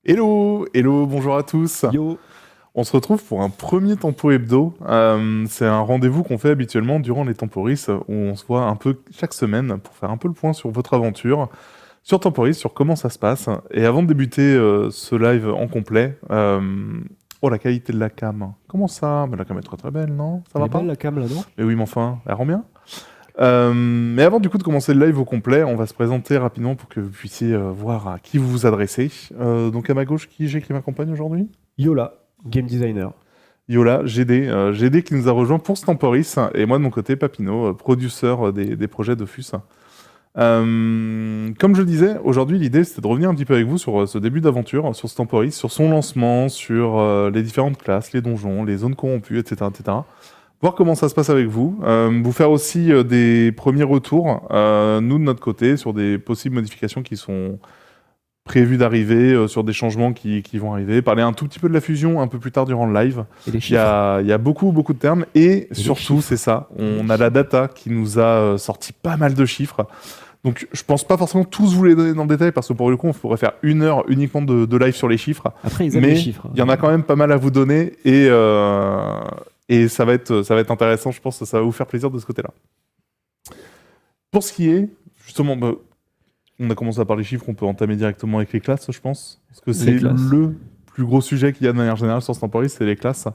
Hello, hello, bonjour à tous. Yo, On se retrouve pour un premier Tempo Hebdo. C'est un rendez-vous qu'on fait habituellement durant les Temporis où on se voit un peu chaque semaine pour faire un peu le point sur votre aventure, sur Temporis, sur comment ça se passe. Et avant de débuter ce live en complet, oh la qualité de la cam. Comment ça? Mais la cam est très très belle, non? Ça elle va est belle pas? la cam là, non? Mais oui, mais enfin, elle rend bien. Mais avant du coup de commencer le live au complet, on va se présenter rapidement pour que vous puissiez voir à qui vous vous adressez. Donc à ma gauche, qui m'accompagne aujourd'hui? Yola, game designer. Yola, GD qui nous a rejoint pour Stamporis, et moi de mon côté, Papino, produceur des projets Dofus. Comme je disais, aujourd'hui l'idée c'était de revenir un petit peu avec vous sur ce début d'aventure, sur Stamporis, sur son lancement, sur les différentes classes, les donjons, les zones corrompues, etc. etc. Voir comment ça se passe avec vous, vous faire aussi des premiers retours, nous de notre côté, sur des possibles modifications qui sont prévues d'arriver, sur des changements qui vont arriver, parler un tout petit peu de la fusion un peu plus tard durant le live. Et les Il y chiffres. a, il y a beaucoup, beaucoup de termes, et les surtout, chiffres. c'est ça, on a la data qui nous a sorti pas mal de chiffres. Donc je pense pas forcément tous vous les donner dans le détail, parce que pour le coup, on pourrait faire 1 heure uniquement de live sur les chiffres. Après, ils aiment les Mais chiffres. il y en a quand même pas mal à vous donner, et ça va être intéressant, je pense que ça va vous faire plaisir de ce côté-là. Pour ce qui est, justement, on a commencé à parler chiffres, on peut entamer directement avec les classes, je pense. Parce que c'est classes. le plus gros sujet qu'il y a de manière générale sur ce Temporis, c'est les classes.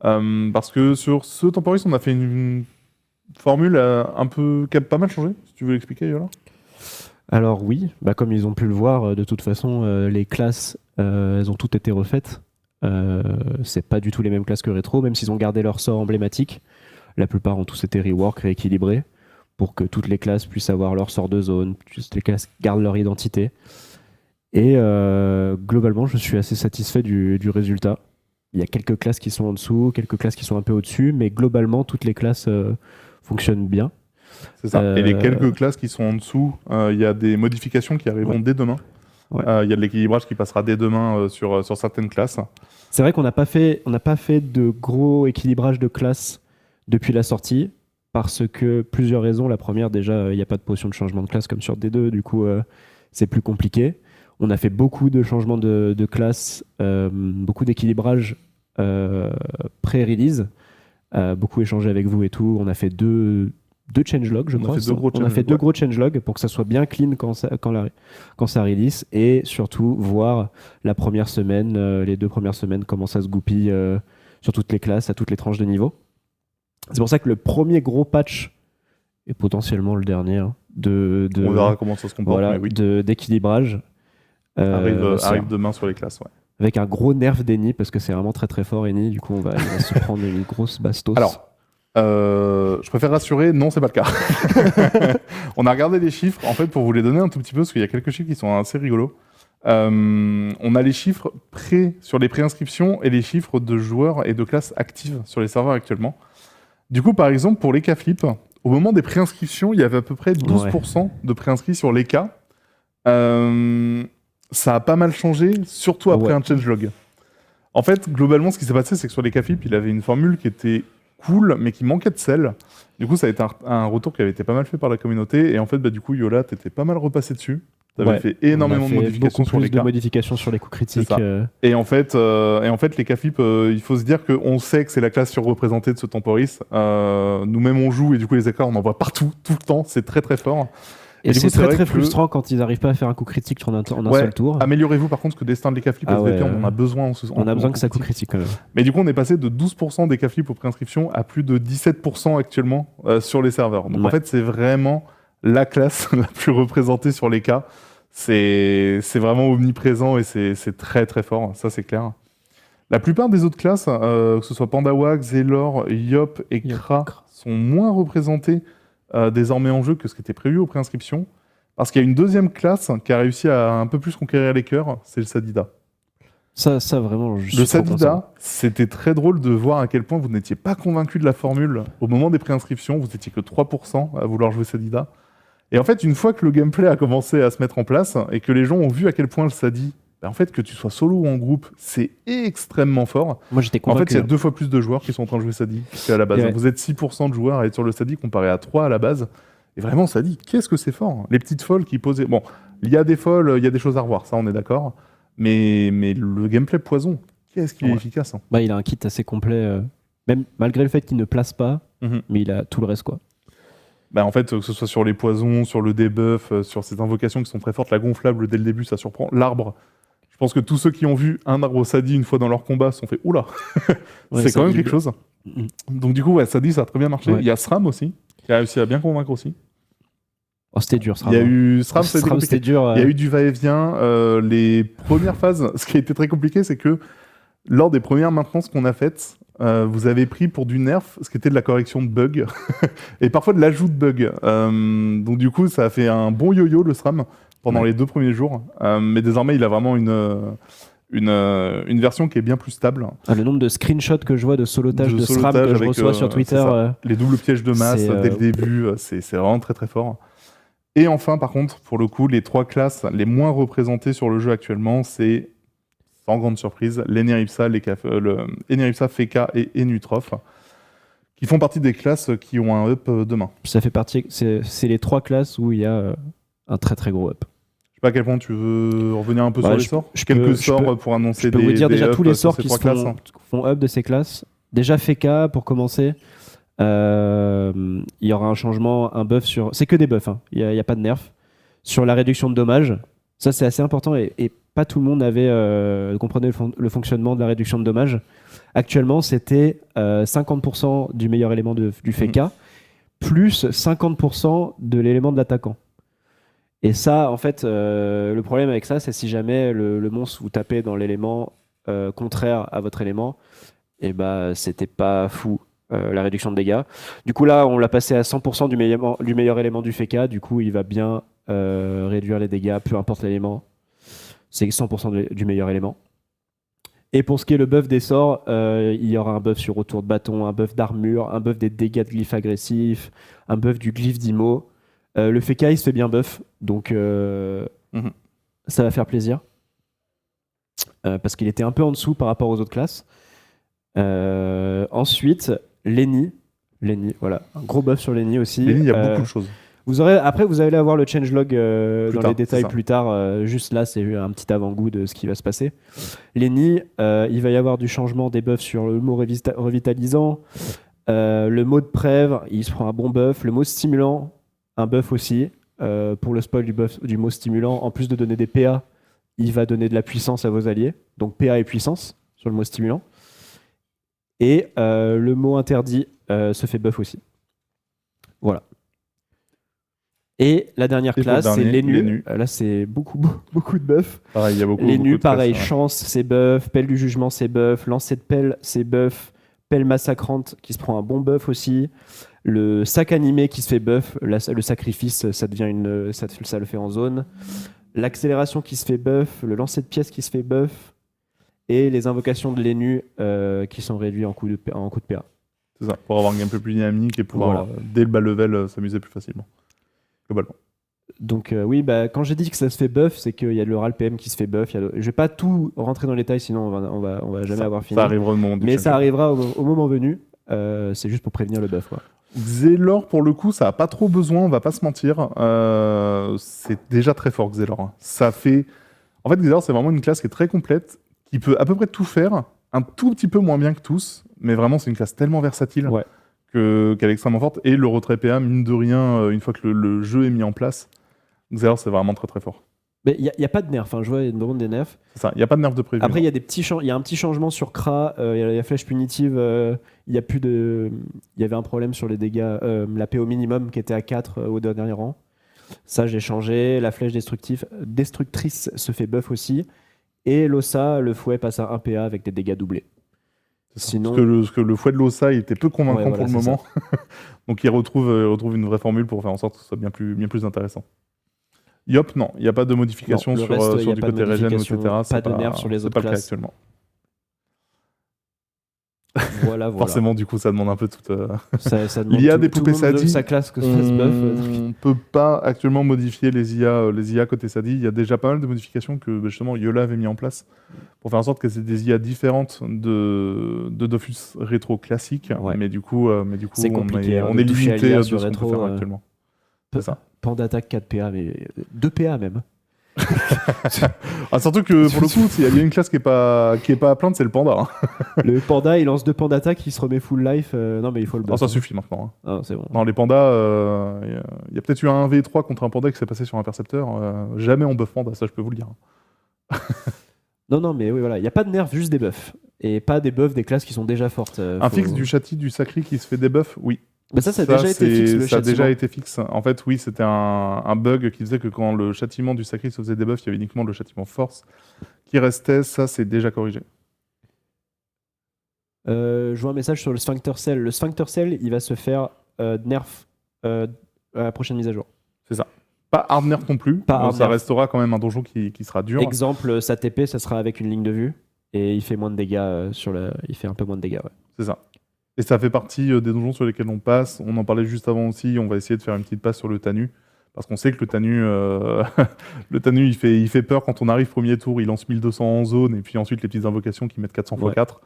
Parce que sur ce Temporis, on a fait une formule un peu qui a pas mal changé, si tu veux l'expliquer, Yola. Alors oui, comme ils ont pu le voir, de toute façon, les classes, elles ont toutes été refaites. C'est pas du tout les mêmes classes que rétro, même s'ils ont gardé leur sort emblématique. La plupart ont tous été rework, rééquilibrés, pour que toutes les classes puissent avoir leur sort de zone, toutes les classes gardent leur identité. Et globalement, je suis assez satisfait du résultat. Il y a quelques classes qui sont en dessous, quelques classes qui sont un peu au-dessus, mais globalement, toutes les classes fonctionnent bien. C'est ça. Et les Euh, quelques classes qui sont en dessous, il y a des modifications qui arriveront Ouais. dès demain. Ouais. Il y a de l'équilibrage qui passera dès demain sur certaines classes. C'est vrai qu'on n'a pas fait de gros équilibrage de classes depuis la sortie, parce que plusieurs raisons. La première, déjà, il n'y a pas de potion de changement de classe comme sur D2, du coup, c'est plus compliqué. On a fait beaucoup de changements de classe, beaucoup d'équilibrage pré-release, beaucoup échangé avec vous et tout. On a fait deux changelogs, je On a crois. fait deux gros On a fait changelogs, deux ouais. gros changelogs pour que ça soit bien clean quand ça release, et surtout voir la première semaine, les 2 premières semaines, comment ça se goupille sur toutes les classes, à toutes les tranches de niveau. C'est pour ça que le premier gros patch, et potentiellement le dernier, hein, On verra comment ça se comporte, voilà, mais oui. d'équilibrage, Arrive demain sur les classes, ouais. avec un gros nerf d'Eni, parce que c'est vraiment très très fort Eni, du coup il va se prendre une grosse bastos. Alors, je préfère rassurer, non, c'est pas le cas. On a regardé les chiffres, en fait, pour vous les donner un tout petit peu, parce qu'il y a quelques chiffres qui sont assez rigolos. On a les chiffres sur les préinscriptions et les chiffres de joueurs et de classes actives sur les serveurs actuellement. Du coup, par exemple, pour les K-Flip, au moment des préinscriptions, il y avait à peu près 12% de préinscrits sur les K. Ça a pas mal changé, surtout après Ouais. un changelog. En fait, globalement, ce qui s'est passé, c'est que sur les K-Flip, il avait une formule qui était cool, mais qui manquait de sel. Du coup, ça a été un retour qui avait été pas mal fait par la communauté. Et en fait, du coup, Yola, t'étais pas mal repassé dessus. T'avais Ouais. fait On a énormément de fait modifications beaucoup sur plus les de K. modifications sur les coups critiques. ça. Et en fait, les K-Flip, il faut se dire qu'on sait que c'est la classe surreprésentée de ce Temporis. Nous-mêmes, on joue, et du coup, les écarts, on en voit partout, tout le temps. C'est très, très fort. Et du coup, c'est très vrai très que- frustrant quand ils n'arrivent pas à faire un coup critique en un Ouais, seul tour. améliorez-vous par contre, parce que Destin des K-Flip, Ah SVP, ouais, on en a besoin on a besoin que ça coup critique. critique quand même. Mais du coup, on est passé de 12% des K-Flip aux préinscriptions à plus de 17% actuellement sur les serveurs. Donc en Ouais. fait, c'est vraiment la classe la plus représentée sur les K. C'est vraiment omniprésent et c'est très très fort, ça c'est clair. La plupart des autres classes, que ce soit Pandawag, Zelor, Yop et Yop, Kra, Kra. sont moins représentées désormais en jeu que ce qui était prévu aux préinscriptions. Parce qu'il y a une deuxième classe qui a réussi à un peu plus conquérir les cœurs, c'est le Sadida. Ça vraiment, je Le suis trop content. Sadida, c'était très drôle de voir à quel point vous n'étiez pas convaincu de la formule au moment des préinscriptions. Vous étiez que 3% à vouloir jouer Sadida. Et en fait, une fois que le gameplay a commencé à se mettre en place et que les gens ont vu à quel point le Sadi, en fait, que tu sois solo ou en groupe, c'est extrêmement fort. Moi j'étais En fait, convaincu. il y a 2 fois plus de joueurs qui sont en train de jouer Sadi qu'à la base. Et ouais. Vous êtes 6% de joueurs à être sur le Sadi comparé à 3 à la base. Et vraiment, Sadi, qu'est-ce que c'est fort. Les petites folles qui posaient... Bon, il y a des folles, il y a des choses à revoir, ça on est d'accord. Mais le gameplay poison, qu'est-ce qu'il est efficace. Hein. Bah, il a un kit assez complet, même malgré le fait qu'il ne place pas, mais il a tout le reste, quoi. Bah en fait, que ce soit sur les poisons, sur le debuff, sur ces invocations qui sont très fortes, la gonflable dès le début, ça surprend. L'arbre, je pense que tous ceux qui ont vu un arbre Sadi une fois dans leur combat se sont fait oula, c'est quand même quelque chose. Donc du coup, ouais, Sadi, ça a très bien marché. Il y a SRAM aussi, qui a réussi à bien convaincre aussi. Oh, c'était dur, SRAM. Il y a eu SRAM, c'était dur. Il y a eu du va-et-vient. Les premières phases, ce qui a été très compliqué, c'est que lors des premières maintenances qu'on a faites, vous avez pris pour du nerf ce qui était de la correction de bugs et parfois de l'ajout de bugs. Donc du coup, ça a fait un bon yo-yo le SRAM pendant les 2 premiers jours. Mais désormais, il a vraiment une version qui est bien plus stable. Le nombre de screenshots que je vois de solotage de SRAM que je reçois sur Twitter. Les doubles pièges de masse dès le début, c'est vraiment très très fort. Et enfin, par contre, pour le coup, les 3 classes les moins représentées sur le jeu actuellement, c'est sans grande surprise, l'Eneripsa, Eneripsa, Feka et Enutrof, qui font partie des classes qui ont un up demain. Ça fait partie, c'est les 3 classes où il y a un très très gros up. Je sais pas à quel point tu veux revenir un peu sur les sorts. Quelques sorts pour annoncer je peux vous dire déjà tous les sorts qui font up de ces classes. Déjà Feka, pour commencer, il y aura un changement, un buff sur... C'est que des buffs, hein. Il n'y a pas de nerf. Sur la réduction de dommages, ça c'est assez important et pas tout le monde comprenait le fonctionnement de la réduction de dommages. Actuellement, c'était 50% du meilleur élément du Feka, plus 50% de l'élément de l'attaquant. Et ça, en fait, le problème avec ça, c'est si jamais le monstre vous tapez dans l'élément contraire à votre élément, et bah c'était pas fou. La réduction de dégâts. Du coup, là, on l'a passé à 100% du meilleur élément du Feka. Du coup, il va bien réduire les dégâts, peu importe l'élément. C'est 100% du meilleur élément. Et pour ce qui est le buff des sorts, il y aura un buff sur retour de bâton, un buff d'armure, un buff des dégâts de glyphes agressifs, un buff du glyphe d'IMO. Le Feka, il se fait bien buff, donc ça va faire plaisir. Parce qu'il était un peu en dessous par rapport aux autres classes. Ensuite, Lenny, voilà, un gros buff sur Lenny aussi. Lenny, il y a beaucoup de choses. Après, vous allez avoir le changelog dans les détails plus tard. Juste là, c'est un petit avant-goût de ce qui va se passer. Lenny, il va y avoir du changement des buffs sur le mot revitalisant. Le mot de prève, il se prend un bon buff. Le mot stimulant, un buff aussi. Pour le spoil du mot stimulant, en plus de donner des PA, il va donner de la puissance à vos alliés. Donc PA et puissance sur le mot stimulant. Et le mot interdit se fait buff aussi. Voilà. Et la dernière classe, c'est les nus. Là, c'est beaucoup de buffs. Pareil, il y a beaucoup. Les nus, de pareil, classes, chance, c'est buff. Pelle du jugement, c'est buff. Lancer de pelle, c'est buff. Pelle massacrante qui se prend un bon buff aussi. Le sac animé qui se fait buff. Le sacrifice, ça devient ça le fait en zone. L'accélération qui se fait buff. Le lancer de pièces qui se fait buff. Et les invocations de l'ENU qui sont réduits en coup de PA. C'est ça, pour avoir un gameplay plus dynamique et pouvoir, dès le bas level, s'amuser plus facilement. Globalement. Donc oui, quand j'ai dit que ça se fait buff, c'est qu'il y a le RAL PM qui se fait buff. Je vais pas tout rentrer dans les détails, sinon on va jamais avoir fini. Ça arrivera au moment Mais ça arrivera au moment venu. C'est juste pour prévenir le buff, quoi. Xelor, pour le coup, ça a pas trop besoin, on va pas se mentir. C'est déjà très fort, Xelor. Ça fait... En fait, Xelor, c'est vraiment une classe qui est très complète, qui peut à peu près tout faire, un tout petit peu moins bien que tous, mais vraiment, c'est une classe tellement versatile qu'elle est extrêmement forte. Et le retrait PA, mine de rien, une fois que le jeu est mis en place, Xelor, c'est vraiment très très fort. Mais il n'y a pas de nerfs, je vois, il y a une demande des nerfs. C'est ça, il n'y a pas de nerfs de prévu. Après, il y a un petit changement sur Kra, il y a la flèche punitive, il y avait un problème sur les dégâts, la PO minimum qui était à 4 au dernier rang. Ça, j'ai changé. La flèche destructrice se fait buff aussi. Et l'Ossa, le fouet passe à 1 PA avec des dégâts doublés. Sinon... Parce que le fouet de l'Ossa, il était peu convaincant pour le moment. Donc il retrouve une vraie formule pour faire en sorte que ce soit bien plus intéressant. Yop, non, il n'y a pas de modification sur du côté régène, etc. Pas de nerfs sur les autres classes. C'est pas le cas actuellement. Voilà. Forcément, du coup, ça demande un peu toute... il y a des poupées Sadi. Sa classe que on ne peut pas actuellement modifier les IA côté Sadi. Il y a déjà pas mal de modifications que justement Yola avait mis en place pour faire en sorte que c'est des IA différentes de Dofus rétro classique. Ouais. Mais du coup, c'est compliqué, on est limité à ce qu'on peut faire actuellement. C'est ça. Pan d'attaque 4 PA, mais 2 PA même. Surtout que pour le coup, s'il y a bien une classe qui est pas à plaindre, c'est le panda. Hein. Le panda, il lance 2 panda attaques, il se remet full life. Non, mais il faut le buff. Ça suffit maintenant. Hein. Ah, c'est bon. Non, les pandas, il y a peut-être eu un 1v3 contre un panda qui s'est passé sur un percepteur. Jamais on buff panda, ça je peux vous le dire. Non, mais oui, voilà. Il n'y a pas de nerfs, juste des buffs. Et pas des buffs des classes qui sont déjà fortes. Un fixe du châti du sacré qui se fait debuff, oui. Mais ça a déjà été fixe, le Ça a châtiment. déjà été fixe. En fait, oui, c'était un bug qui faisait que quand le châtiment du sacré se faisait debuff, il y avait uniquement le châtiment force qui restait. Ça, c'est déjà corrigé. Je vois un message sur le Sphincter Cell. Le Sphincter Cell, il va se faire nerf à la prochaine mise à jour. C'est ça. Pas hard nerf non plus. Pas Ça restera quand même un donjon qui sera dur. Exemple, sa TP, ça sera avec une ligne de vue. Et il fait moins de dégâts il fait un peu moins de dégâts, ouais. C'est ça. Et ça fait partie des donjons sur lesquels on passe. On en parlait juste avant aussi. On va essayer de faire une petite passe sur le Tanu. Parce qu'on sait que le Tanu, le Tanu il fait peur quand on arrive premier tour. Il lance 1200 en zone. Et puis ensuite, les petites invocations qui mettent 400 x 4.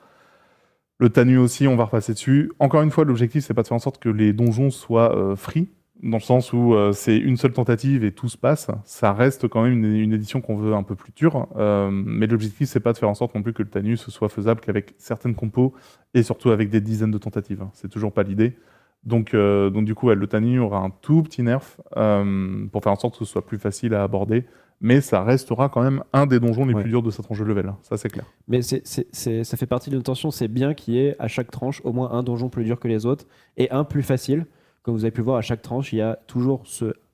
Le Tanu aussi, on va repasser dessus. Encore une fois, l'objectif, c'est pas de faire en sorte que les donjons soient free. Dans le sens où c'est une seule tentative et tout se passe. Ça reste quand même une édition qu'on veut un peu plus dure. Mais l'objectif, c'est pas de faire en sorte non plus que le Tanu ce soit faisable qu'avec certaines compos et surtout avec des dizaines de tentatives. C'est toujours pas l'idée. Donc du coup, le Tanu aura un tout petit nerf pour faire en sorte que ce soit plus facile à aborder. Mais ça restera quand même un des donjons les plus durs de sa tranche de level. Ça, c'est clair. Mais ça fait partie de l'intention. C'est bien qu'il y ait à chaque tranche au moins un donjon plus dur que les autres et un plus facile. Comme vous avez pu voir, à chaque tranche, il y a toujours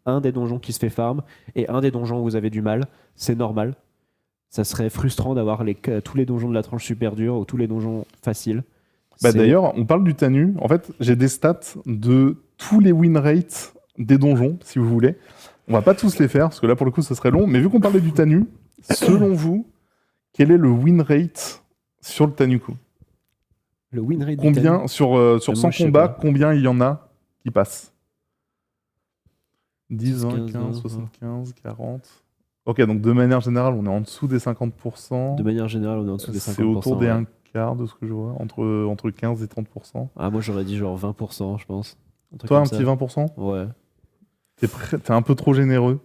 un des donjons qui se fait farm et un des donjons où vous avez du mal. C'est normal. Ça serait frustrant d'avoir tous les donjons de la tranche super dure ou tous les donjons faciles. D'ailleurs, on parle du Tanu. En fait, j'ai des stats de tous les win rates des donjons, si vous voulez. On va pas tous les faire, parce que là, pour le coup, ce serait long. Mais vu qu'on parlait du Tanu, selon vous, quel est le win rate sur le Tanuku ? Le win rate combien, du Tanu sur 100 combats, combien il y en a qui passent ? 10, 20, 15, 75, 40... Ok, donc de manière générale, on est en dessous des 50%. De manière générale, on est en dessous des 50%. C'est autour des 1/4 de ce que je vois, entre 15 et 30%. Ah, moi j'aurais dit genre 20%, je pense. Toi, un petit 20% ? Ouais. T'es un peu trop généreux.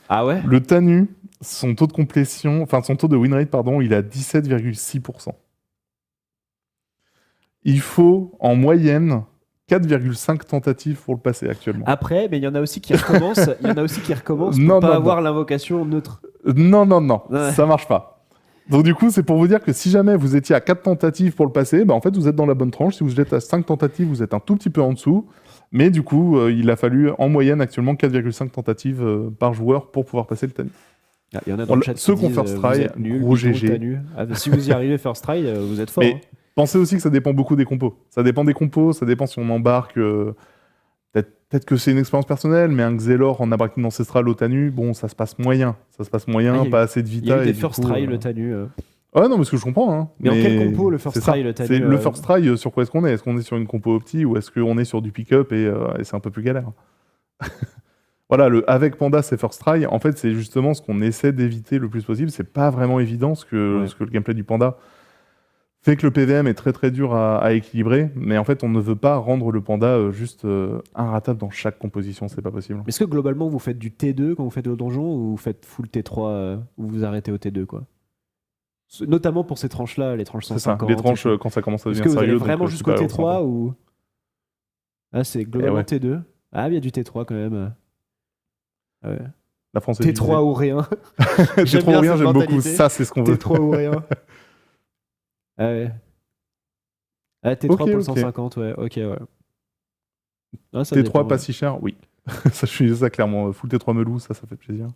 Ah ouais ? Le Tanu, son taux de complétion, enfin son taux de win rate, pardon, il est à 17,6%. Il faut en moyenne 4,5 tentatives pour le passer actuellement. Après, mais il y en a aussi qui recommencent. Pour pas avoir l'invocation neutre. Non, ça marche pas. Donc du coup, c'est pour vous dire que si jamais vous étiez à 4 tentatives pour le passer, en fait, vous êtes dans la bonne tranche. Si vous êtes à 5 tentatives, vous êtes un tout petit peu en dessous. Mais du coup, il a fallu en moyenne actuellement 4,5 tentatives par joueur pour pouvoir passer le Tanu. Il y en a dans le chat ceux qui ont first try, gros GG. Si vous y arrivez first try, vous êtes fort. Mais pensez aussi que ça dépend beaucoup des compos. Ça dépend des compos, ça dépend si on embarque... Peut-être que c'est une expérience personnelle, mais un Xelor en abractine ancestrale au Tanu, bon, ça se passe moyen. Pas assez de vita. Il y a eu des first try, le Tanu. Ouais, non, mais ce que je comprends. Hein. Mais en quelle compo le first try, le Tanu Le first try, sur quoi est-ce qu'on est ? Est-ce qu'on est sur une compo opti ou est-ce qu'on est sur du pick-up et c'est un peu plus galère ? Voilà, avec Panda, c'est first try. En fait, c'est justement ce qu'on essaie d'éviter le plus possible. C'est pas vraiment évident ce que le gameplay du Panda fait que le PVM est très très dur à équilibrer, mais en fait on ne veut pas rendre le Panda juste inratable dans chaque composition, c'est pas possible. Est-ce que globalement vous faites du T2 quand vous faites le donjon ou vous faites full T3 ou vous arrêtez au T2 quoi ? Notamment pour ces tranches-là, les tranches 150. C'est ça, les tranches quand ça commence à devenir sérieux. Est-ce que vous allez vraiment jusqu'au T3 ou... Ah, c'est globalement T2. Ah, il y a du T3 quand même. Ouais. La France est T3 ou rien. T3 ou rien, j'aime beaucoup. Ça, c'est ce qu'on veut. T3 ou rien. Ah ouais. Ah, T3 pour le 150, ouais. Ok, ouais. Ah, T3 dépend, pas si cher, oui. Ça, je suis ça clairement. Full T3 melou, ça fait plaisir.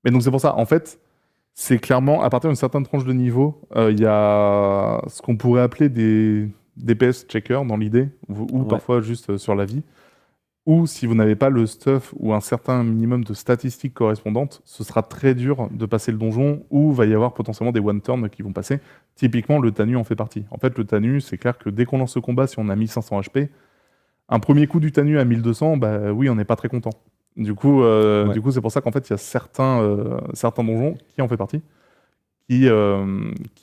Mais donc c'est pour ça, en fait, c'est clairement, à partir d'une certaine tranche de niveau, il y a ce qu'on pourrait appeler des DPS checkers dans l'idée, ou parfois juste sur la vie. Ou si vous n'avez pas le stuff ou un certain minimum de statistiques correspondantes, ce sera très dur de passer le donjon, ou va y avoir potentiellement des one-turn qui vont passer. Typiquement, le Tanu en fait partie. En fait, le Tanu, c'est clair que dès qu'on lance ce combat, si on a 1500 HP, un premier coup du Tanu à 1200, bah oui, on n'est pas très content. Du coup, c'est pour ça qu'en fait, il y a certains donjons qui en fait partie, qui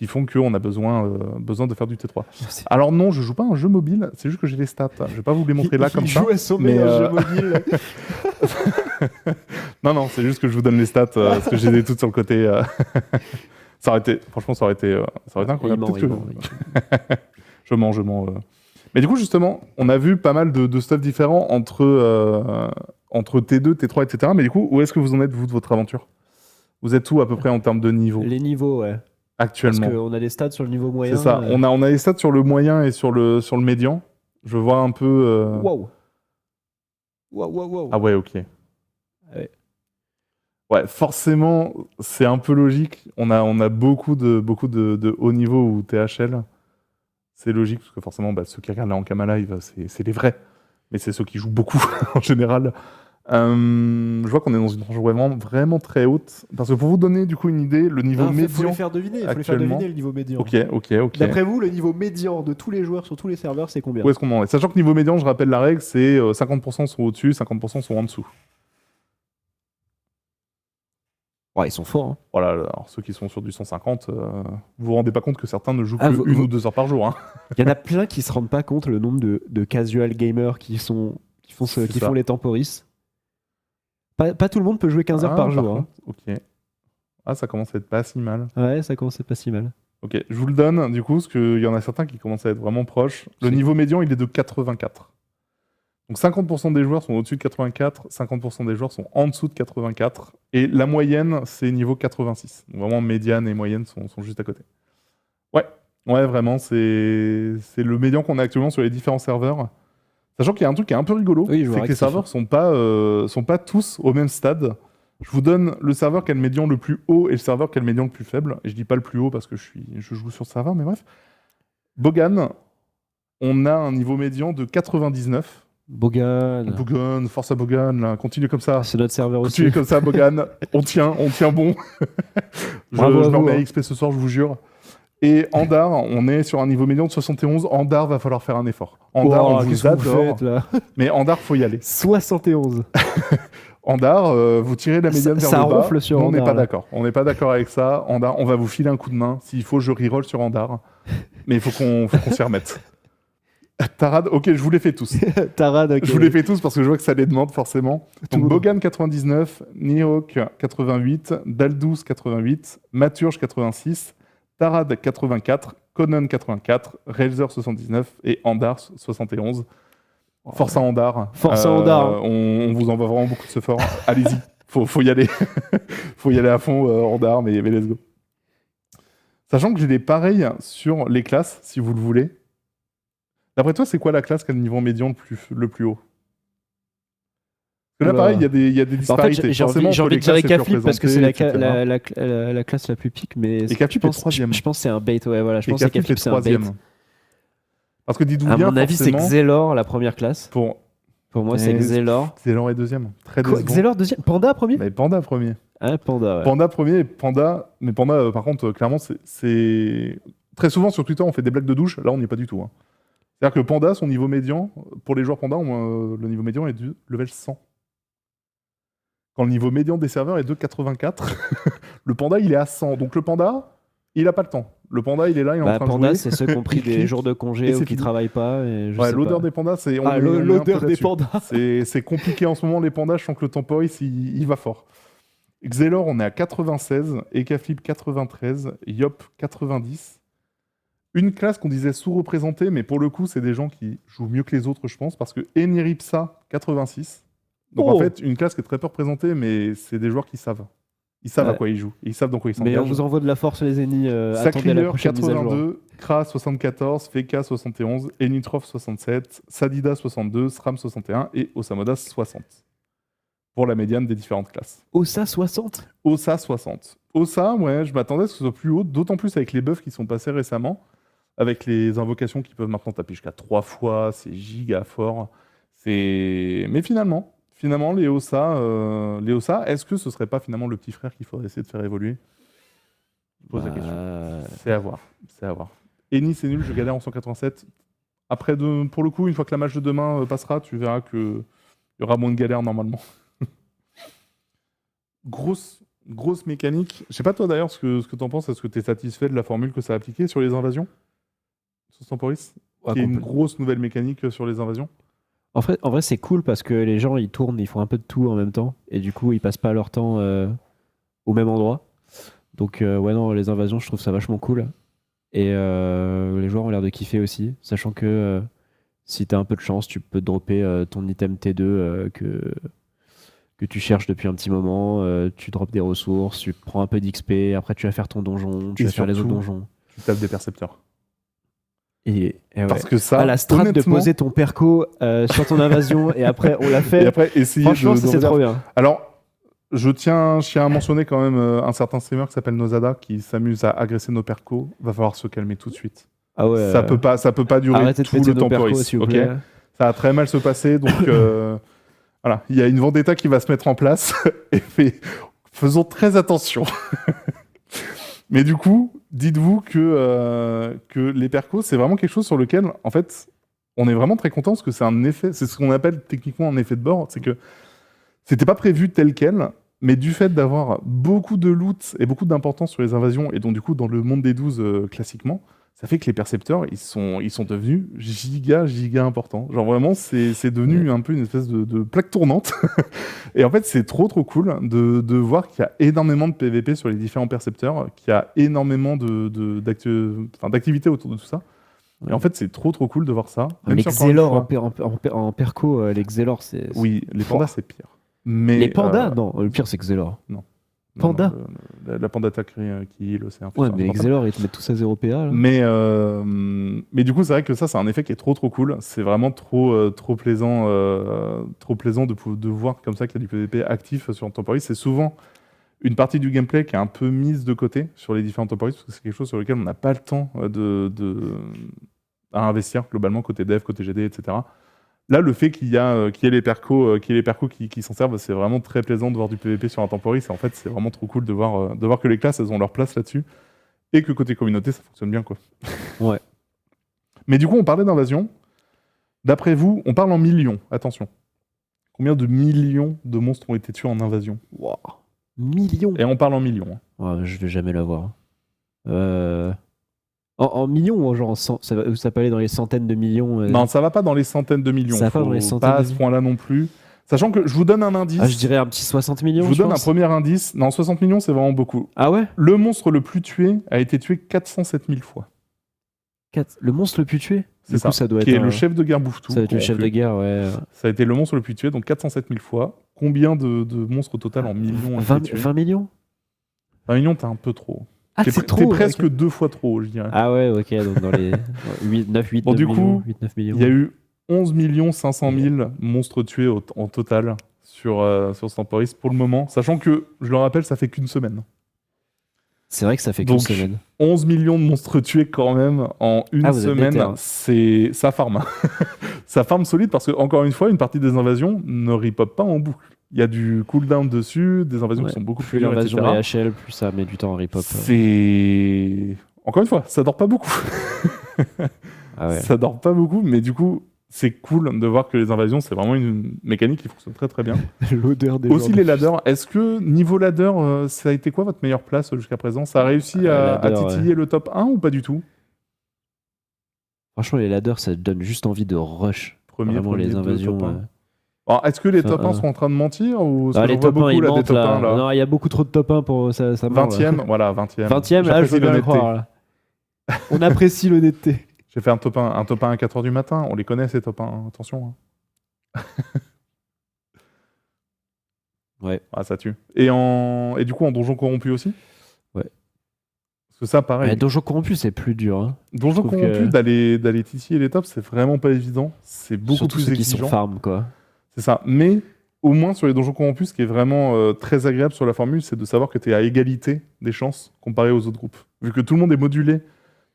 font qu'on a besoin de faire du T3. Alors non, je joue pas un jeu mobile, c'est juste que j'ai les stats. Je vais pas vous les montrer là comme ça. Il joue à Sommet un jeu mobile. Non, c'est juste que je vous donne les stats, parce que j'ai des toutes sur le côté. Ça aurait été, franchement, ça aurait été incroyable. Il ment. Je mens. Mais du coup, justement, on a vu pas mal de stuff différents entre T2, T3, etc. Mais du coup, où est-ce que vous en êtes, vous, de votre aventure? Vous êtes où, à peu près, en termes de niveau, Les niveaux, ouais. actuellement? Parce qu'on a des stats sur le niveau moyen. C'est ça. On a des stats sur le moyen et sur le médian. Je vois un peu... Wow. Ah ouais, ok. Ouais. Ouais, forcément, c'est un peu logique. On a beaucoup de haut niveau ou THL. C'est logique, parce que forcément, ceux qui regardent la Ankama Live, c'est les vrais. Mais c'est ceux qui jouent beaucoup, en général. Je vois qu'on est dans une tranche vraiment très haute. Parce que pour vous donner, du coup, une idée, le niveau médian... Faut les faire deviner le niveau médian. Ok. D'après vous, le niveau médian de tous les joueurs sur tous les serveurs, c'est combien? Où est-ce qu'on en est? Sachant que niveau médian, je rappelle la règle, c'est 50% sont au-dessus, 50% sont en dessous. Ouais, ils sont forts. Hein. Voilà, alors ceux qui sont sur du 150, vous vous rendez pas compte que certains ne jouent que vous- 1 ou 2 heures par jour. Hein. Il y en a plein qui se rendent pas compte le nombre de casual gamers qui font les temporis. Pas tout le monde peut jouer 15 heures par jour. Hein. Ok. Ah, ça commence à être pas si mal. Ouais, ça commence à être pas si mal. Ok, je vous le donne du coup, parce qu'il y en a certains qui commencent à être vraiment proches. Le niveau médian, il est de 84. Donc 50% des joueurs sont au-dessus de 84, 50% des joueurs sont en dessous de 84, et la moyenne, c'est niveau 86. Donc vraiment, médiane et moyenne sont juste à côté. Ouais, vraiment, c'est le médian qu'on a actuellement sur les différents serveurs. Sachant qu'il y a un truc qui est un peu rigolo, Oui, c'est que les serveurs sont pas tous au même stade. Je vous donne le serveur qui a le médian le plus haut et le serveur qui a le médian le plus faible. Et je dis pas le plus haut parce que je joue sur serveur, mais bref. Bogan, on a un niveau médian de 99. Bogan, force à Bogan, là. Continue comme ça. C'est notre serveur aussi. Continue comme ça, Bogan. on tient bon. je me remets à XP ce soir, je vous jure. Et Andar, on est sur un niveau médian de 71. Andar, va falloir faire un effort. Andar, on vous adore. Mais Andar, faut y aller. 71. Andar, vous tirez la médiane vers ça le bas. ronfle sur Nous, Andar. on n'est pas d'accord. On n'est pas d'accord avec ça. Andar, on va vous filer un coup de main. S'il faut, je reroll sur Andar. Mais il faut qu'on s'y remette. Tarad, ok, je vous les fais tous. Tarad, ok. Je vous les fais tous parce que je vois que ça les demande forcément. Donc Bogan 99, Nihawk 88, Daldous 88, Maturge 86, Tarad 84, Conan 84, Railzer 79 et Andar 71. Force à Andar. Force à Andar. On vous envoie vraiment beaucoup de ce fort. Allez-y, faut y aller. Faut y aller à fond, Andar, mais let's go. Sachant que j'ai des pareils sur les classes, si vous le voulez. D'après toi, c'est quoi la classe qui a le niveau médian le plus haut? Parce que là, pareil, il y a des disparités. En fait, j'ai envie de dire Ekaflip parce que c'est la classe la plus pique, mais je pense que c'est un bait. Ouais, voilà, je pense que Ekaflip, c'est un bait. Parce que dites-vous à bien, mon avis, c'est Xelor la première classe. Pour moi, c'est Xelor. Xelor est deuxième. Très décevant. Xelor deuxième. Panda premier. Mais Panda premier. Ah, Panda. Ouais. Panda premier et Panda. Mais Panda, par contre, clairement, c'est très souvent sur Twitter, on fait des blagues de douche. Là, on n'y est pas du tout. Hein. C'est-à-dire que Panda, son niveau médian, pour les joueurs Panda, le niveau médian est du level 100. Quand le niveau médian des serveurs est de 84, le Panda, il est à 100. Donc le Panda, il n'a pas le temps. Le Panda, il est là, il est en train de jouer. Panda, c'est ceux qui ont pris des jours de congé ou qui ne travaillent pas. L'odeur des pandas, c'est... l'odeur des pandas. C'est compliqué en ce moment, les pandas. Je sens que le temporis, il va fort. Xelor, on est à 96. Ekaflip, 93. Yop, 90. Une classe qu'on disait sous-représentée, mais pour le coup, c'est des gens qui jouent mieux que les autres, je pense, parce que Eniripsa, 86. Donc en fait, une classe qui est très peu représentée, mais c'est des joueurs qui savent. Ils savent à quoi ils jouent. Ils savent dans quoi ils s'engagent. Mais on vous envoie de la force, les ennemis. Sacriller, 82. Kra, 74. Feka, 71. Enitrov, 67. Sadida, 62. Sram, 61. Et Osamoda, 60. Pour la médiane des différentes classes. Osa, 60 Osa, 60. Osa, ouais, je m'attendais à ce que ce soit plus haut, d'autant plus avec les buffs qui sont passés récemment. Avec les invocations qui peuvent maintenant taper jusqu'à 3 fois, c'est giga fort. Mais finalement, les Osa, est-ce que ce serait pas finalement le petit frère qu'il faudrait essayer de faire évoluer? Je pose la question. C'est à voir. Eni, c'est nul, je galère en 187. Après, pour le coup, une fois que la match de demain passera, tu verras qu'il y aura moins de galère normalement. Grosse mécanique. Je sais pas toi d'ailleurs ce que t'en penses. Est-ce que tu es satisfait de la formule que ça a appliquée sur les invasions? Sur Temporis, qui est une grosse nouvelle mécanique sur les invasions. En vrai, c'est cool parce que les gens ils tournent, ils font un peu de tout en même temps et du coup ils passent pas leur temps au même endroit. Donc ouais non, les invasions, je trouve ça vachement cool. Et les joueurs ont l'air de kiffer aussi, sachant que si t'as un peu de chance, tu peux dropper ton item T2 que tu cherches depuis un petit moment. Tu drops des ressources, tu prends un peu d'XP, après tu vas faire ton donjon, tu Et vas faire les autres surtout, donjons. tu tapes des percepteurs. Et ouais. Parce que ça, La strat de honnêtement, poser ton perco sur ton invasion et après on l'a et fait. après, essayer Franchement, de ça c'est regarder. trop bien. Alors, je tiens à mentionner quand même un certain streamer qui s'appelle Nozada qui s'amuse à agresser nos percos. Va falloir se calmer tout de suite. Ah ouais. Ça peut pas durer Arrêtez de tout péter le nos percos, temporis, s'il vous ok? plaît. Ça va très mal se passer, donc voilà, il y a une vendetta qui va se mettre en place et faisons très attention. Mais du coup, dites-vous que les percos, c'est vraiment quelque chose sur lequel, en fait, on est vraiment très content parce que c'est un effet, c'est ce qu'on appelle techniquement un effet de bord, c'est que c'était pas prévu tel quel, mais du fait d'avoir beaucoup de loot et beaucoup d'importance sur les invasions, et donc du coup dans le monde des 12 classiquement, ça fait que les percepteurs, ils sont devenus giga importants. Genre vraiment, c'est devenu un peu une espèce de plaque tournante. Et en fait, c'est trop cool de voir qu'il y a énormément de PVP sur les différents percepteurs, qu'il y a énormément d'activités autour de tout ça. Et en fait, c'est trop cool de voir ça. Même Les si encore une Xelor fois- en perco, les Xelor, c'est. Oui, les pandas, c'est pire. Mais, Les pandas, non, le pire c'est Xelor. Non. Panda Non, la panda attaquerie qui heal, c'est un Ouais, futur mais les insupportable. Xelor ils te mettent tous à 0 PA là. Mais du coup, c'est vrai que ça, c'est un effet qui est trop cool. C'est vraiment trop plaisant, de voir comme ça qu'il y a du PvP actif sur un temporis. C'est souvent une partie du gameplay qui est un peu mise de côté sur les différents temporis parce que c'est quelque chose sur lequel on n'a pas le temps à investir globalement côté dev, côté GD, etc. Là, le fait qu'il y ait les percos, qui s'en servent, c'est vraiment très plaisant de voir du PvP sur un temporis. Et en fait, c'est vraiment trop cool de voir que les classes, elles ont leur place là-dessus. Et que côté communauté, ça fonctionne bien, quoi. Ouais. Mais du coup, on parlait d'invasion. D'après vous, on parle en millions. Attention. Combien de millions de monstres ont été tués en invasion? Wow. Millions. Et on parle en millions. Ouais, je vais jamais l'avoir. En millions ou genre ça peut aller dans les centaines de millions. Non, ça va pas dans les centaines de millions. Ça va pas dans les centaines pas à de ce millions. point-là non plus. Sachant que je vous donne un indice. Ah, je dirais un petit 60 millions. Je vous donne un pense. premier indice. Non, 60 millions, c'est vraiment beaucoup. Ah ouais. Le monstre le plus tué a été tué 407 000 fois. Le monstre le plus tué. C'est Du ça. coup, ça doit qui être est le chef de guerre Bouffe-Tout. Ça doit être le chef de guerre, ouais. Ça a été le monstre le plus tué, donc 407 000 fois. Combien de monstres au total en millions ont été tués 20 millions. 20 millions, t'es un peu trop. Ah, T'es c'est trop. t'es presque ok. 2 fois trop, je dirais. Ah ouais, ok, donc dans les 8, 9, 8, Bon, 9 du millions. coup, 8, 9 millions. Il y a eu 11 500 000 monstres tués en total sur ce temporis pour le moment, sachant que, je le rappelle, ça fait qu'une semaine. C'est vrai que ça fait qu'une Donc, semaine. 11 millions de monstres tués quand même en une Ah, vous êtes déter, hein. ça farme. Ça farme solide parce que, encore une fois, une partie des invasions ne repop pas en boucle. Il y a du cooldown dessus, des invasions Ouais. qui sont beaucoup Plus plus dures, l'invasion etc. est HL, plus ça met du temps en repop. C'est... Encore une fois, ça dort pas beaucoup. Ah ouais. Ça dort pas beaucoup, mais du coup, c'est cool de voir que les invasions, c'est vraiment une mécanique qui fonctionne très bien. L'odeur des Aussi les ladders. Est-ce que niveau ladder, ça a été quoi votre meilleure place jusqu'à présent? Ça a réussi à ladder, titiller le top 1 ou pas du tout? Franchement, les ladders, ça donne juste envie de rush. Vraiment, les deux, invasions. top 1. Alors, est-ce que les top 1 sont en train de mentir ou est-ce que les j'en vois top 1, beaucoup ils là, des mentent top là. 1 là Non, il y a beaucoup trop de top 1 pour ça. 20e, voilà, 20e. 20e, là, je veux bien le croire. Là. On apprécie l'honnêteté. J'ai fait un top 1 à 4h du matin. On les connaît, ces top 1. Attention. Hein. Ouais. Ah, ça tue. Et du coup, en donjon corrompu aussi? Ouais. Parce que ça, pareil. Mais donjon corrompu, c'est plus dur. Hein. Donjon corrompu, d'aller titiller les tops, c'est vraiment pas évident. C'est beaucoup Surtout plus ceux exigeant. qui sont farm, quoi. C'est ça. Mais au moins, sur les donjons corrompus, ce qui est vraiment très agréable sur la formule, c'est de savoir que tu es à égalité des chances comparé aux autres groupes. Vu que tout le monde est modulé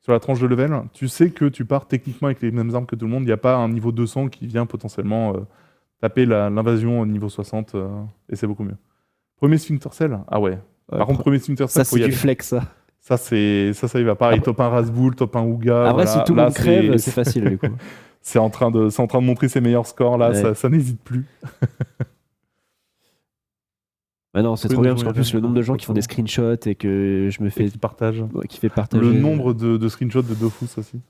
sur la tranche de level, tu sais que tu pars techniquement avec les mêmes armes que tout le monde. Il n'y a pas un niveau 200 qui vient potentiellement taper l'invasion au niveau 60, et c'est beaucoup mieux. Premier Sphincter Cell, ah ouais. Par contre, premier Sphincter Cell, ça, c'est du flex, ça. Ça, il va pas. Top 1 Rasboul, top 1 Ouga. Après, voilà. si tout le monde crève, c'est facile, du coup. C'est en train de montrer ses meilleurs scores, là. Ouais. Ça n'hésite plus. Bah non, c'est trop bien, parce qu'en plus, le nombre de gens qui font des screenshots et que je me fais... Qui partagent. Qui fait partager. Le nombre de screenshots de Dofus aussi.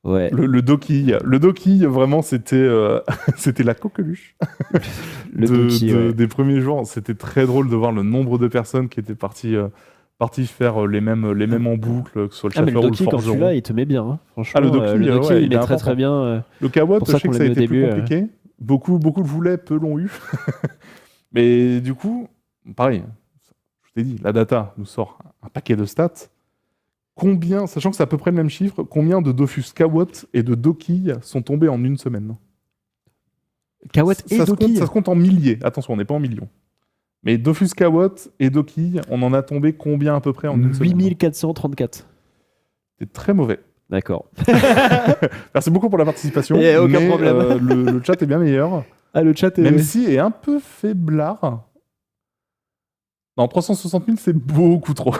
Ouais. Le doquille. Le doquille, vraiment, c'était c'était la coqueluche Le doki, ouais. des premiers jours. C'était très drôle de voir le nombre de personnes qui étaient parties faire les mêmes en boucle, que ce soit le Ah, mais le chasseur ou le doki, quand tu forgeron. l'as, il te met bien. Hein. Franchement, Ah, le doki, le doki, ouais, il il est met très important. bien. Le kawat, Pour je ça sais qu'on que ça a l'a mis été au plus début, compliqué. Beaucoup le voulaient, peu l'ont eu. Mais du coup, pareil, je t'ai dit, la data nous sort un paquet de stats. Combien, sachant que c'est à peu près le même chiffre, combien de Dofus Kawat et de Doki sont tombés en une semaine? Kawat et Ça se doki. compte en milliers. Attention, on n'est pas en millions. Mais Dofus Kawat et Doki, on en a tombé combien à peu près en une semaine? 8434. C'est très mauvais. D'accord. Merci beaucoup pour la participation. Et aucun mais, problème. Le chat est bien meilleur. Ah, le chat est. Même si est un peu faiblard. Non, 360 000, c'est beaucoup trop.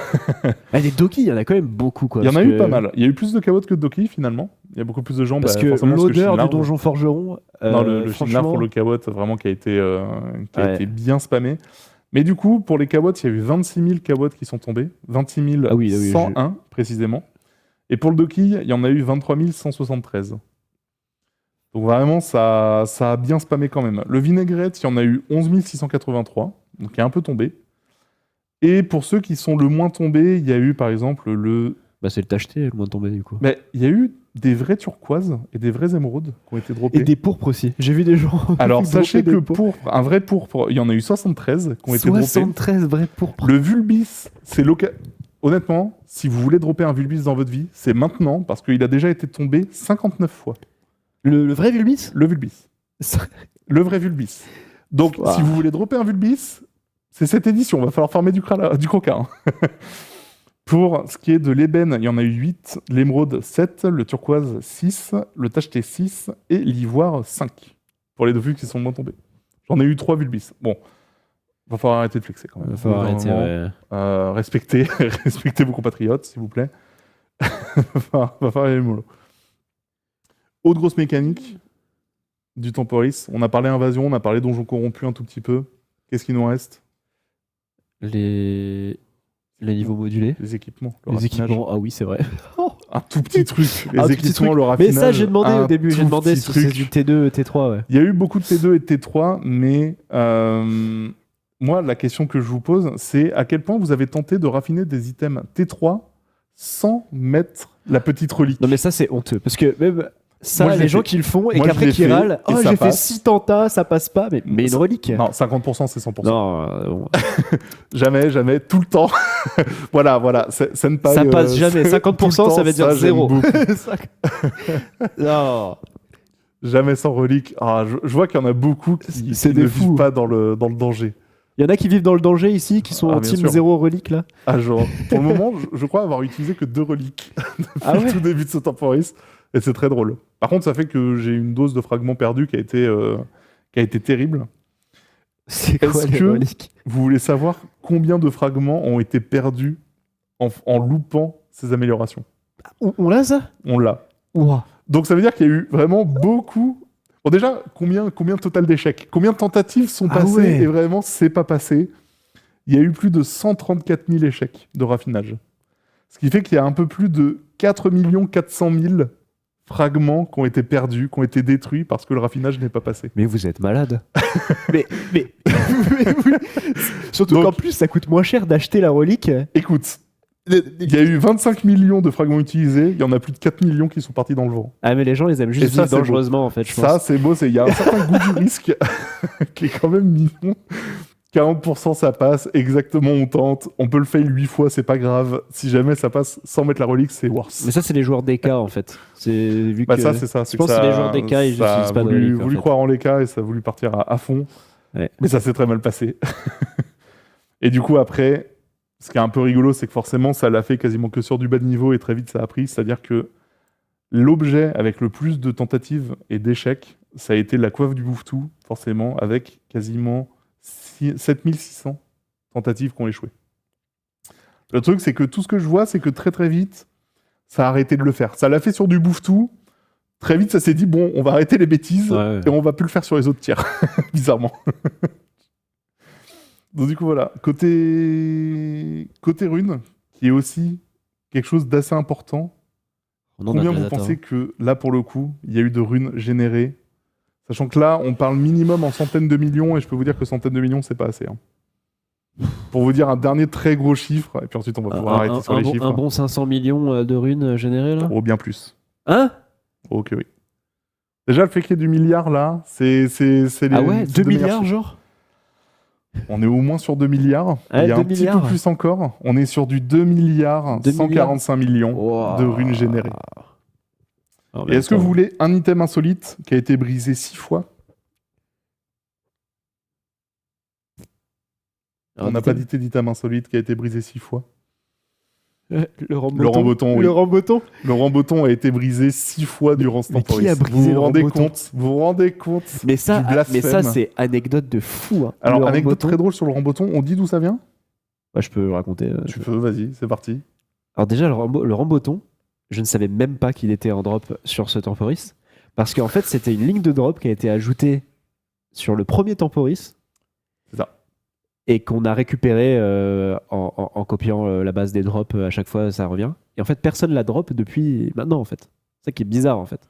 Ah, les doki, il y en a quand même beaucoup, quoi. Il y en a parce eu que- pas mal. Il y a eu plus de Kawat que de Doki, finalement. Il y a beaucoup plus de gens. Parce bah, que forcément, l'odeur du Shinlar- donjon forgeron. Non, le Shinlar franchement. pour le Kawat, vraiment, qui a été Ouais. bien spammé. Mais du coup, pour les Kawat, il y a eu 26 000 Kawat qui sont tombés. 26 Ah oui, 101, précisément. Et pour le Doki, il y en a eu 23 173. Donc vraiment, ça a bien spammé quand même. Le vinaigrette, il y en a eu 11 683, donc il est un peu tombé. Et pour ceux qui sont le moins tombés, il y a eu par exemple Bah, c'est le tacheté, le moins tombé, du coup. Mais il y a eu des vraies turquoises et des vraies émeraudes qui ont été droppées. Et des pourpres aussi. J'ai vu des gens. Alors sachez dropper que des pourpres. un vrai pourpre, il y en a eu 73 qui ont été droppés. 73 vrais pourpres. Le Vulbis, c'est honnêtement, si vous voulez dropper un Vulbis dans votre vie, c'est maintenant parce qu'il a déjà été tombé 59 fois. Le vrai Vulbis. Le Vulbis. Le vrai Vulbis. Donc, Ouah. si vous voulez dropper un Vulbis, c'est cette édition. Il va falloir farmer du croca. Hein. Pour ce qui est de l'ébène, il y en a eu 8, l'émeraude 7, le turquoise 6, le tacheté 6 et l'ivoire 5. Pour les Dofus qui sont moins tombés. J'en ai eu 3 Vulbis. Bon, va falloir arrêter de flexer quand même. Il va falloir arrêter, ouais. Respectez vos compatriotes, s'il vous plaît. va falloir aller mollo. Autre grosse mécanique du Temporis. On a parlé invasion, on a parlé donjon corrompu un tout petit peu. Qu'est-ce qu'il nous reste? Les niveaux modulés. Les équipements. Le Les raffinage. équipements, ah oui, c'est vrai. Un tout petit truc. Les Un tout équipements, petit truc. le raffinage. Mais ça, j'ai demandé un au début. J'ai tout demandé petit si c'est truc. du T2, T3, ouais. Il y a eu beaucoup de T2 et de T3, mais moi, la question que je vous pose, c'est à quel point vous avez tenté de raffiner des items T3 sans mettre la petite relique. Non, mais ça, c'est honteux. Parce que même ça, Moi, je l'ai les gens fait. qui le font et Moi, je qu'après l'ai qui fait, râlent, et oh, ça j'ai fait passe. 6 tentats, ça passe pas. Mais une Ça- relique. Non, 50%, c'est 100%. Non, bon. Jamais, tout le temps. voilà. Ça ne passe Ça passe jamais. 50%, ça veut dire zéro. Non. Jamais sans relique. Ah, je vois qu'il y en a beaucoup qui C'est ne des vivent fous. pas dans le danger. Il y en a qui vivent dans le danger ici, qui sont Ah, en bien team sûr. 0 relique là. Ah, genre, pour le moment, je crois avoir utilisé que 2 reliques depuis Ah ouais le tout début de ce Temporis. Et c'est très drôle. Par contre, ça fait que j'ai une dose de fragments perdus qui a été terrible. C'est quoi Est-ce les que- reliques? Vous voulez savoir combien de fragments ont été perdus en loupant ces améliorations? On l'a ça? On l'a. Ouah. Donc ça veut dire qu'il y a eu vraiment beaucoup. Bon, déjà, combien total d'échecs? Combien de tentatives sont Ah passées ouais. et vraiment c'est pas passé? Il y a eu plus de 134 000 échecs de raffinage. Ce qui fait qu'il y a un peu plus de 4 400 000 fragments qui ont été perdus, qui ont été détruits parce que le raffinage n'est pas passé. Mais vous êtes malade. mais... Surtout Donc- qu'en plus, ça coûte moins cher d'acheter la relique. Écoute, il y a eu 25 millions de fragments utilisés, il y en a plus de 4 millions qui sont partis dans le vent. Ah, mais les gens, ils aiment juste Et ça, vivre c'est beau. dangereusement, en fait, je Ça, pense. c'est beau, il y a un certain goût du risque qui est quand même mignon. 40% ça passe, exactement on tente, on peut le fail 8 fois, c'est pas grave. Si jamais ça passe sans mettre la relique, c'est worse. Mais ça, c'est les joueurs DK, en fait. C'est vu Bah que... ça, c'est ça. Je pense que c'est les joueurs DK, ils ça a n'utilisent pas de voulu, relique, en voulu fait. croire en les cas et ça a voulu partir à fond. Ouais. Mais ça s'est très mal passé. Et du coup, après, ce qui est un peu rigolo, c'est que forcément, ça l'a fait quasiment que sur du bas de niveau et très vite, ça a pris. C'est-à-dire que l'objet avec le plus de tentatives et d'échecs, ça a été la coiffe du Bouffe-Tout, forcément, avec quasiment 7600 tentatives qui ont échoué. Le truc, c'est que tout ce que je vois, c'est que très très vite, ça a arrêté de le faire. Ça l'a fait sur du Bouffe-Tout. Très vite, ça s'est dit, bon, on va arrêter les bêtises Ouais. et on va plus le faire sur les autres tiers, bizarrement. Donc du coup, voilà. Côté rune, qui est aussi quelque chose d'assez important, On en a Combien de la vous data, pensez hein. que là, pour le coup, il y a eu de runes générées? Sachant que là, on parle minimum en centaines de millions, et je peux vous dire que centaines de millions, c'est pas assez. Hein. Pour vous dire un dernier très gros chiffre, et puis ensuite on va pouvoir arrêter sur les chiffres. Un bon 500 millions de runes générées, là? Oh, bien plus. Hein? Ok, oui. Déjà, le fait qu'il y ait du milliard, là, c'est Ah ouais, c'est 2 de meilleurs milliards, chiffres. genre? On est au moins sur 2 milliards. Ouais, Il y a 2 un petit peu milliards. plus encore. On est sur du 2 milliards 2 145 millions Wow. de runes générées. En Et même est-ce que temps, vous voulez un item insolite qui a été brisé 6 fois? alors, On n'a pas dit d'item insolite qui a été brisé 6 fois. Laurent Laurent Botton, oui. Laurent Botton. Laurent Botton a été brisé 6 fois durant ce mais qui a temporis. brisé Vous Laurent rendez Botton compte? Vous vous rendez compte Mais ça, du blasphème. c'est anecdote de fou. Hein. Alors, Laurent anecdote Botton. très drôle sur Laurent Botton. On dit d'où ça vient? Ouais, je peux raconter. Tu peux, vas-y, c'est parti. Alors déjà, Laurent Botton, je ne savais même pas qu'il était en drop sur ce temporis. Parce qu'en fait, c'était une ligne de drop qui a été ajoutée sur le premier temporis. C'est ça. Et qu'on a récupéré en copiant la base des drops à chaque fois, ça revient. Et en fait, personne l'a drop depuis maintenant, en fait. C'est ça qui est bizarre, en fait.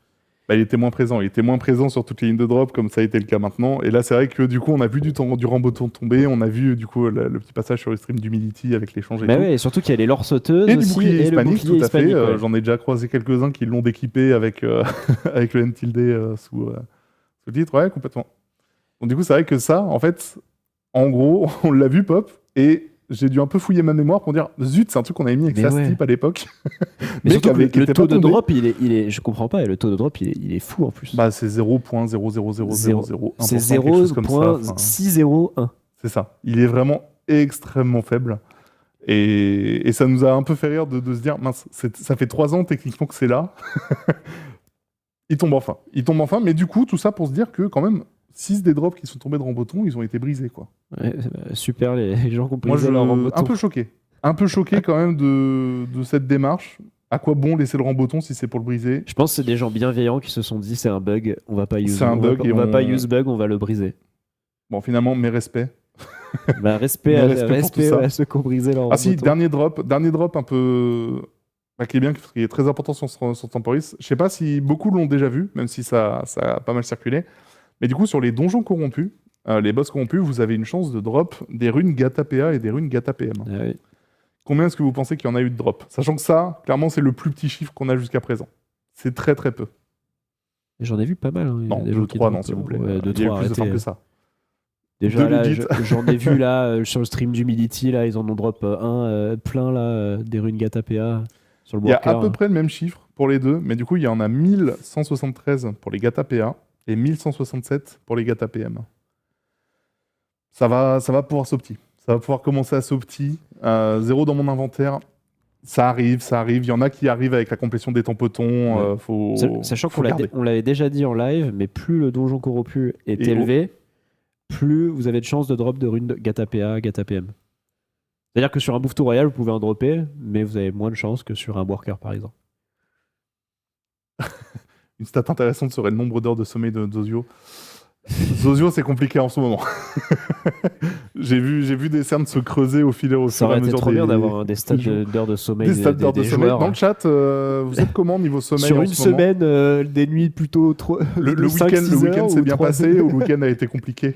Bah, il était moins présent. Il était moins présent sur toutes les lignes de drop, comme ça a été le cas maintenant. Et là, c'est vrai que du coup, on a vu du Ramboton tomber. On a vu du coup le petit passage sur le stream d'Humility avec l'échange et Mais tout. ouais, et surtout qu'il y a les lores sauteuses Et du aussi, bouclier et le hispanique, bouclier tout à fait. hispanique, ouais. J'en ai déjà croisé quelques-uns qui l'ont déquipé avec, avec le N-tilde sous le titre. Ouais, complètement. Donc du coup, c'est vrai que ça, en fait, en gros, on l'a vu pop. Et j'ai dû un peu fouiller ma mémoire pour dire, zut, c'est un truc qu'on avait mis avec Mais Sastip ouais. à l'époque. Mais surtout que qui le était taux pas de tombé. drop, il est, je comprends pas, et le taux de drop, il est fou en plus. Bah, c'est 0.0000001%, C'est quelque chose comme ça. Enfin, 0.601. c'est ça. Il est vraiment extrêmement faible. Et ça nous a un peu fait rire de se dire, mince, ça fait 3 ans techniquement que c'est là. Il tombe enfin. Il tombe enfin, mais du coup, tout ça pour se dire que quand même, 6 des drops qui sont tombés de Ramboton, ils ont été brisés, quoi. Ouais, super, les gens qui ont Moi, brisé leur un Ramboton. peu choqué. Un peu choqué quand même de cette démarche. À quoi bon laisser le Ramboton si c'est pour le briser? Je pense que c'est des gens bienveillants qui se sont dit c'est un bug, on va pas use. C'est un bug et on va on- pas use bug, on va le briser. Bon, finalement, mes respects. Bah, respect, Mais respect pour tout ça. à ceux qui ont brisé leur Ah si, Ramboton. dernier drop un peu... bah, qui est bien, qui est très important sur Temporis. Je sais pas si beaucoup l'ont déjà vu, même si ça a pas mal circulé. Mais du coup, sur les donjons corrompus, les boss corrompus, vous avez une chance de drop des runes Gata PA et des runes Gata PM. Ah oui. Combien est-ce que vous pensez qu'il y en a eu de drop? Sachant que ça, clairement, c'est le plus petit chiffre qu'on a jusqu'à présent. C'est très très peu. J'en ai vu pas mal. Hein. Il y a Non, des 2 gens qui 3 drop, non, s'il vous plaît. Ouais, deux, Il y a eu trois, plus de arrêtez. frappes que ça. Déjà De là, l'Udit. j'en ai vu là sur le stream d'Humility, là, ils en ont drop plein là, des runes Gata PA sur le Il y a worker. à peu près le même chiffre pour les deux, mais du coup, il y en a 1173 pour les Gata PA et 1167 pour les Gata PM. Ça va pouvoir s'opti. Ça va pouvoir commencer à s'opti. 0 dans mon inventaire. Ça arrive. Il y en a qui arrivent avec la complétion des tampotons. Sachant faut qu'on garder. l'avait déjà dit en live, mais plus le donjon corrompu est Et élevé, plus vous avez de chances de drop de runes Gata PA, Gata PM. C'est-à-dire que sur un Bouffe tout royal, vous pouvez en dropper, mais vous avez moins de chances que sur un worker, par exemple. Une stat intéressante serait le nombre d'heures de sommeil de Zozio. Zozio, c'est compliqué en ce moment. J'ai vu des cernes se creuser au fur et Ça à aurait été mesure trop bien d'avoir des stats des jours. d'heures de sommeil Des stats d'heures de des sommeil. joueurs. Dans le chat, vous êtes comment niveau sommeil Sur en une ce moment semaine, des nuits plutôt trop. Le cinq, week-end, six heures s'est ou bien 3 passé ou le week-end a été compliqué?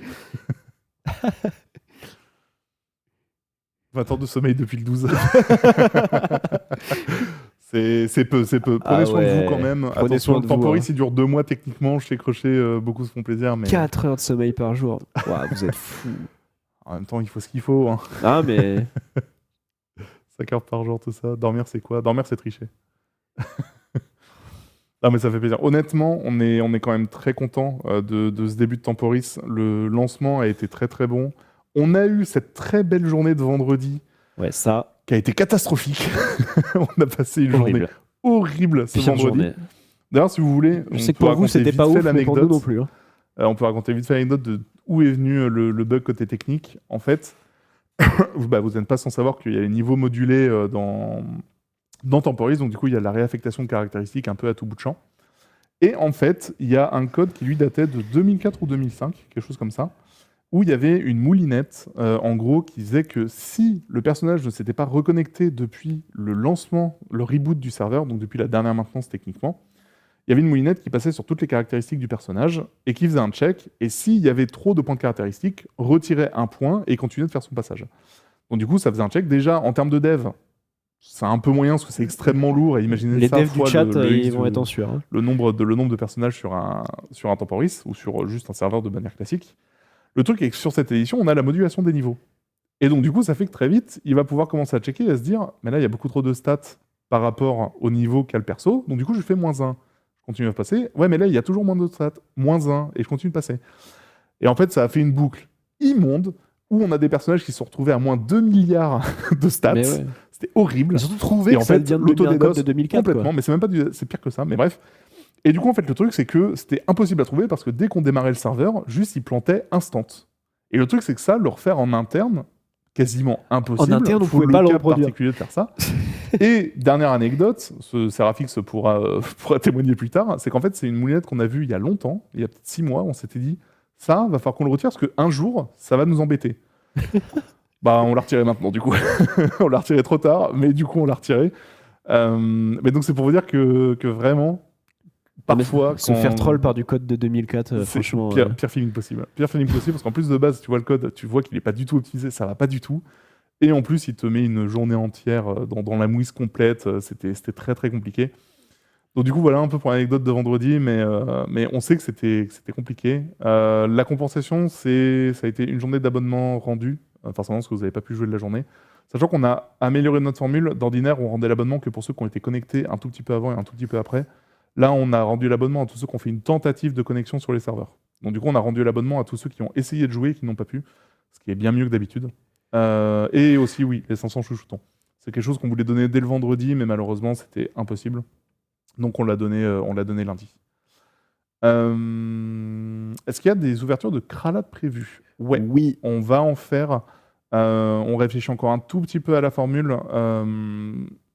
20 heures de sommeil depuis le 12. C'est peu. Prenez soin de vous quand même. Prenez soin Attention, de le vous, temporis, hein. il dure 2 mois techniquement. Chez Crochet, beaucoup se font plaisir. Mais 4 heures de sommeil par jour. Ouah, vous êtes fous. en même temps, il faut ce qu'il faut. Hein. Ah, mais. 5 heures par jour, tout ça. Dormir, c'est quoi? Dormir, c'est tricher. Non, mais ça fait plaisir. Honnêtement, on est quand même très content de ce début de Temporis. Le lancement a été très très bon. On a eu cette très belle journée de vendredi Ouais, ça. qui a été catastrophique. On a passé une journée horrible ce Pire vendredi. journée. D'ailleurs, si vous voulez, Je on sais que peut pour vous, raconter c'était vite pas fait ouf, mais pour nous l'anecdote. non plus. Hein. On peut raconter vite fait l'anecdote de où est venu le bug côté technique. En fait, vous n'êtes pas sans savoir qu'il y a les niveaux modulés dans Temporis, donc du coup, il y a la réaffectation de caractéristiques un peu à tout bout de champ. Et en fait, il y a un code qui lui datait de 2004 ou 2005, quelque chose comme ça, où il y avait une moulinette, en gros, qui disait que si le personnage ne s'était pas reconnecté depuis le lancement, le reboot du serveur, donc depuis la dernière maintenance techniquement, il y avait une moulinette qui passait sur toutes les caractéristiques du personnage et qui faisait un check, et s'il y avait trop de points de caractéristiques, retirait un point et continuait de faire son passage. Donc du coup, ça faisait un check. Déjà, en termes de dev, c'est un peu moyen parce que c'est extrêmement lourd, et imaginez Les ça devs du fois chat, le X ils vont être en sueur. Hein. le nombre de personnages sur un temporis ou sur juste un serveur de manière classique. Le truc est que sur cette édition, on a la modulation des niveaux. Et donc, du coup, ça fait que très vite, il va pouvoir commencer à checker et à se dire, mais là, il y a beaucoup trop de stats par rapport au niveau qu'a le perso, donc du coup, je fais -1. Je continue à passer. Ouais, mais là, il y a toujours moins de stats. -1, et je continue de passer. Et en fait, ça a fait une boucle immonde où on a des personnages qui se sont retrouvés à -2 milliards de stats. Mais ouais. C'était horrible. Mais surtout trouver Et que en ça fait, vient de donner un code de 2004. complètement, Quoi. mais c'est même pas c'est pire que ça, mais bref. Et du coup, en fait, le truc, c'est que c'était impossible à trouver parce que dès qu'on démarrait le serveur, juste, il plantait instant. Et le truc, c'est que ça, le refaire en interne, quasiment impossible. En interne, on faut pouvait pas le cas reproduire. particulier de faire ça. Et dernière anecdote, Seraphix pourra témoigner plus tard, c'est qu'en fait, c'est une moulinette qu'on a vue il y a longtemps, il y a peut-être 6 mois, on s'était dit, ça, va falloir qu'on le retire parce qu'un jour, ça va nous embêter. Bah, on l'a retiré maintenant, du coup. On l'a retiré trop tard, mais du coup, on l'a retiré. Mais donc, c'est pour vous dire que vraiment, parfois, se faire troll par du code de 2004, c'est franchement. pire feeling possible. Pire feeling possible, parce qu'en plus de base, tu vois le code, tu vois qu'il n'est pas du tout optimisé, ça va pas du tout. Et en plus, il te met une journée entière dans la mouise complète. C'était très très compliqué. Donc du coup, voilà un peu pour l'anecdote de vendredi, mais on sait que c'était compliqué. La compensation, ça a été une journée d'abonnement rendu, forcément parce que vous n'avez pas pu jouer de la journée. Sachant qu'on a amélioré notre formule, d'ordinaire, on rendait l'abonnement que pour ceux qui ont été connectés un tout petit peu avant et un tout petit peu après. Là, on a rendu l'abonnement à tous ceux qui ont fait une tentative de connexion sur les serveurs. Donc du coup, on a rendu l'abonnement à tous ceux qui ont essayé de jouer et qui n'ont pas pu, ce qui est bien mieux que d'habitude. Et aussi, oui, les 500 chouchoutons. C'est quelque chose qu'on voulait donner dès le vendredi, mais malheureusement, c'était impossible. Donc on l'a donné lundi. Est-ce qu'il y a des ouvertures de Kralat prévues? Ouais. Oui. On va en faire. On réfléchit encore un tout petit peu à la formule.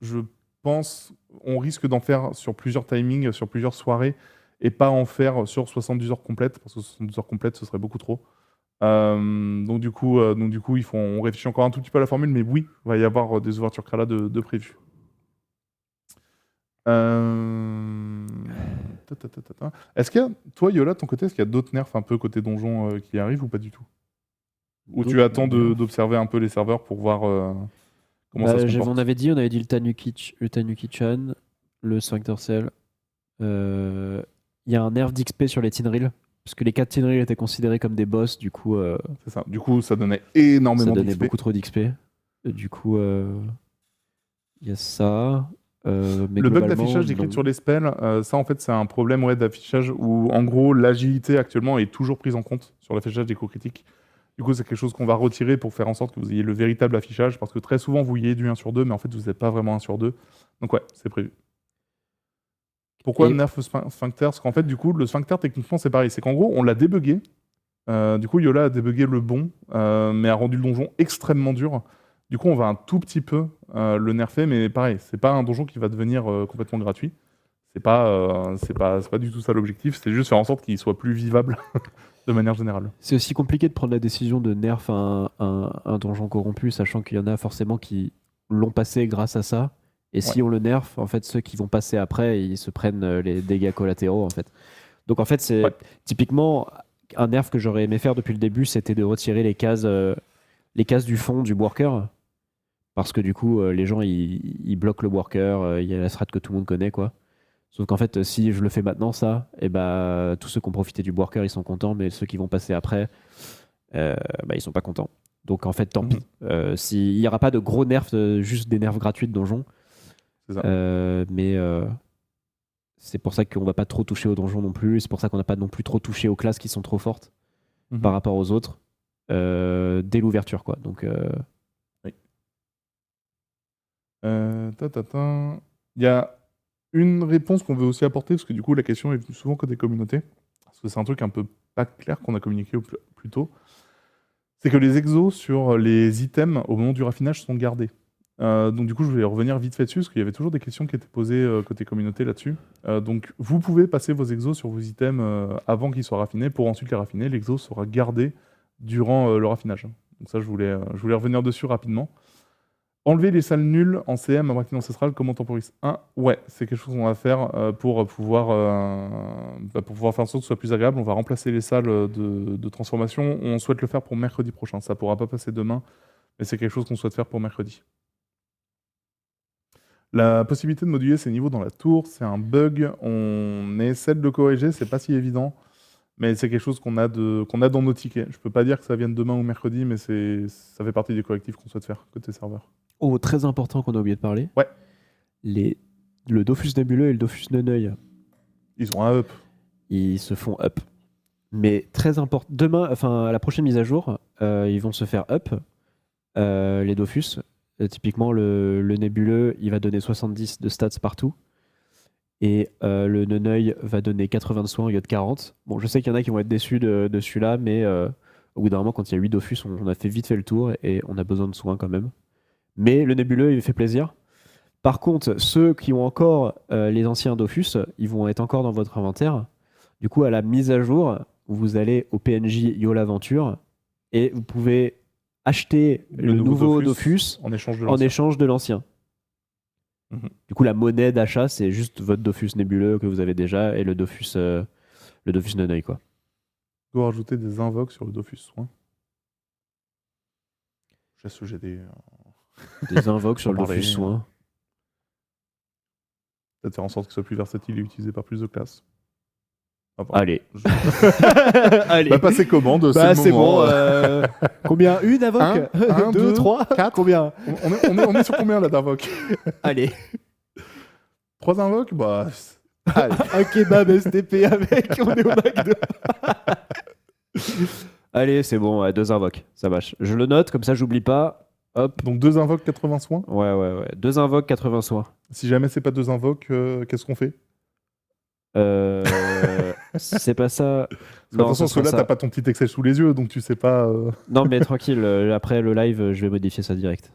Je pense on risque d'en faire sur plusieurs timings, sur plusieurs soirées, et pas en faire sur 72 heures complètes, parce que 72 heures complètes, ce serait beaucoup trop. Donc du coup, on réfléchit encore un tout petit peu à la formule, mais oui, il va y avoir des ouvertures Kralat de prévues. Est-ce qu'il y a, toi, Yola, de ton côté, est-ce qu'il y a d'autres nerfs un peu côté donjon qui arrivent ou pas du tout? Ou tu attends d'observer un peu les serveurs pour voir comment ça se comporte? On avait dit le Tanuki-chan, le Sphincter Cell. Il y a un nerf d'XP sur les Tinril, parce que les 4 Tinril étaient considérés comme des boss, du coup... C'est ça. Du coup, ça donnait énormément d'XP. Ça donnait beaucoup trop d'XP. Du coup, il y a ça... mais le bug d'affichage d'écriture sur les spells, ça en fait c'est un problème d'affichage où en gros l'agilité actuellement est toujours prise en compte sur l'affichage des coups critiques. Du coup c'est quelque chose qu'on va retirer pour faire en sorte que vous ayez le véritable affichage parce que très souvent vous voyez du 1 sur 2 mais en fait vous n'êtes pas vraiment 1 sur 2. Donc ouais, c'est prévu. Pourquoi nerf sphincter? Parce qu'en fait du coup le sphincter techniquement c'est pareil, c'est qu'en gros on l'a débugué. Du coup Yola a débugué le bon mais a rendu le donjon extrêmement dur. Du coup, on va un tout petit peu le nerfer, mais pareil, c'est pas un donjon qui va devenir complètement gratuit. C'est pas du tout ça l'objectif, c'est juste faire en sorte qu'il soit plus vivable de manière générale. C'est aussi compliqué de prendre la décision de nerf un donjon corrompu, sachant qu'il y en a forcément qui l'ont passé grâce à ça. Et si on le nerf, en fait, ceux qui vont passer après, ils se prennent les dégâts collatéraux, en fait. Donc en fait, c'est typiquement un nerf que j'aurais aimé faire depuis le début, c'était de retirer les cases du fond du worker. Parce que du coup, les gens, ils bloquent le worker, il y a la strat que tout le monde connaît, quoi. Sauf qu'en fait, si je le fais maintenant, ça, et bah, tous ceux qui ont profité du worker, ils sont contents, mais ceux qui vont passer après, ils sont pas contents. Donc en fait, tant pis. Il n'y aura pas de gros nerfs, juste des nerfs gratuits de donjon. C'est ça. Mais c'est pour ça qu'on va pas trop toucher au donjon non plus. C'est pour ça qu'on n'a pas non plus trop touché aux classes qui sont trop fortes par rapport aux autres dès l'ouverture, quoi. Donc... Oui. Il y a une réponse qu'on veut aussi apporter, parce que du coup la question est venue souvent côté communauté, parce que c'est un truc un peu pas clair qu'on a communiqué plus tôt, c'est que les exos sur les items au moment du raffinage sont gardés. Donc du coup je vais revenir vite fait dessus, parce qu'il y avait toujours des questions qui étaient posées côté communauté là-dessus. Donc vous pouvez passer vos exos sur vos items avant qu'ils soient raffinés, pour ensuite les raffiner. L'exo sera gardé durant le raffinage. Donc ça, je voulais revenir dessus rapidement. Enlever les salles nulles en CM à Braquine ancestrale comme on temporise 1, ouais, c'est quelque chose qu'on va faire pour pouvoir faire en sorte que ce soit plus agréable. On va remplacer les salles de transformation. On souhaite le faire pour mercredi prochain. Ça pourra pas passer demain, mais c'est quelque chose qu'on souhaite faire pour mercredi. La possibilité de moduler ces niveaux dans la tour, c'est un bug. On essaie de le corriger, c'est pas si évident, mais c'est quelque chose qu'on a dans nos tickets. Je peux pas dire que ça vienne demain ou mercredi, mais ça fait partie des correctifs qu'on souhaite faire côté serveur. Oh, très important qu'on a oublié de parler. Ouais. Le Dofus nébuleux et le Dofus Neneuil. Ils ont un up. Ils se font up. Mais très important. Demain, enfin, à la prochaine mise à jour, ils vont se faire up. Les Dofus. Typiquement, le nébuleux, il va donner 70 de stats partout. Et le Neneuil va donner 80 de soins au lieu de 40. Bon, je sais qu'il y en a qui vont être déçus de celui-là, mais au bout d'un moment, quand il y a 8 Dofus, on a vite fait le tour et on a besoin de soins quand même. Mais le nébuleux, il fait plaisir. Par contre, ceux qui ont encore les anciens Dofus, ils vont être encore dans votre inventaire. Du coup, à la mise à jour, vous allez au PNJ Yo l'Aventure et vous pouvez acheter le nouveau Dofus en échange de l'ancien. Du coup, la monnaie d'achat, c'est juste votre Dofus nébuleux que vous avez déjà et le Dofus Neneuil, quoi. Je dois rajouter des invoques sur le Dofus soin. J'ai ce GD. Des invoques sur le Dofus soin. Peut-être faire en sorte qu'il soit plus versatile et utilisé par plus de classes. Allez. Allez. Bah, passer commande, c'est bon. Combien? Une invoque? 1, 2, 3, 4? Combien? on est sur combien là d'invoques? Allez. 3 invoques? Bah. Allez. Un kebab STP avec, on est au McDo. Allez, c'est bon, 2 invoques, ça marche. Je le note, comme ça j'oublie pas. Hop. Donc 2 invoques, 80 soins? Ouais. 2 invoques, 80 soins. Si jamais c'est pas 2 invoques, qu'est-ce qu'on fait? C'est pas ça. Non, attention, parce que là, t'as pas ton petit Excel sous les yeux, donc tu sais pas. Non, mais tranquille, après le live, je vais modifier ça direct.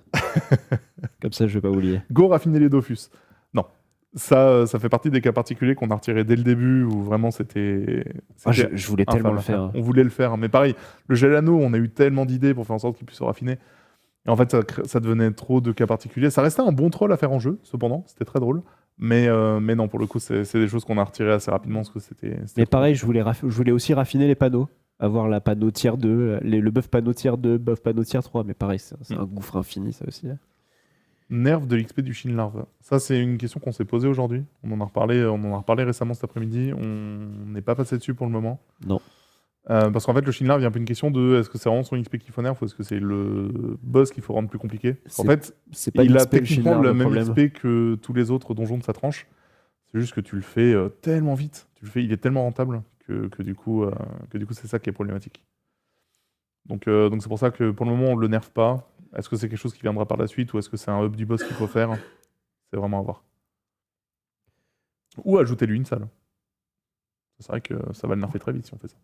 Comme ça, je vais pas oublier. Go raffiner les Dofus. Non. Ça fait partie des cas particuliers qu'on a retirés dès le début, où vraiment c'était. Je voulais tellement le faire. On voulait le faire, mais pareil, le gel anneau, on a eu tellement d'idées pour faire en sorte qu'il puisse se raffiner. Et en fait, ça devenait trop de cas particuliers. Ça restait un bon troll à faire en jeu, cependant, c'était très drôle. Mais non, pour le coup, c'est des choses qu'on a retirées assez rapidement parce que c'était. Mais pareil, je voulais aussi raffiner les panneaux. Avoir la panneau tier 2, le buff panneau tier 2, buff panneau tier 3. Mais pareil, c'est un gouffre infini, ça aussi. Nerf de l'XP du Shin Larve. Ça, c'est une question qu'on s'est posée aujourd'hui. On en a reparlé récemment cet après-midi. On n'est pas passé dessus pour le moment. Non. Parce qu'en fait, le Shin Larve, il y a un peu une question de est-ce que c'est vraiment son XP qu'il faut nerf ou est-ce que c'est le boss qu'il faut rendre plus compliqué? En fait, il a techniquement le même XP que tous les autres donjons de sa tranche. C'est juste que tu le fais tellement vite. Il est tellement rentable que du coup, c'est ça qui est problématique. Donc c'est pour ça que pour le moment, on le nerf pas. Est-ce que c'est quelque chose qui viendra par la suite ou est-ce que c'est un up du boss qu'il faut faire? C'est vraiment à voir. Ou ajouter-lui une salle. C'est vrai que ça va le nerfer très vite si on fait ça.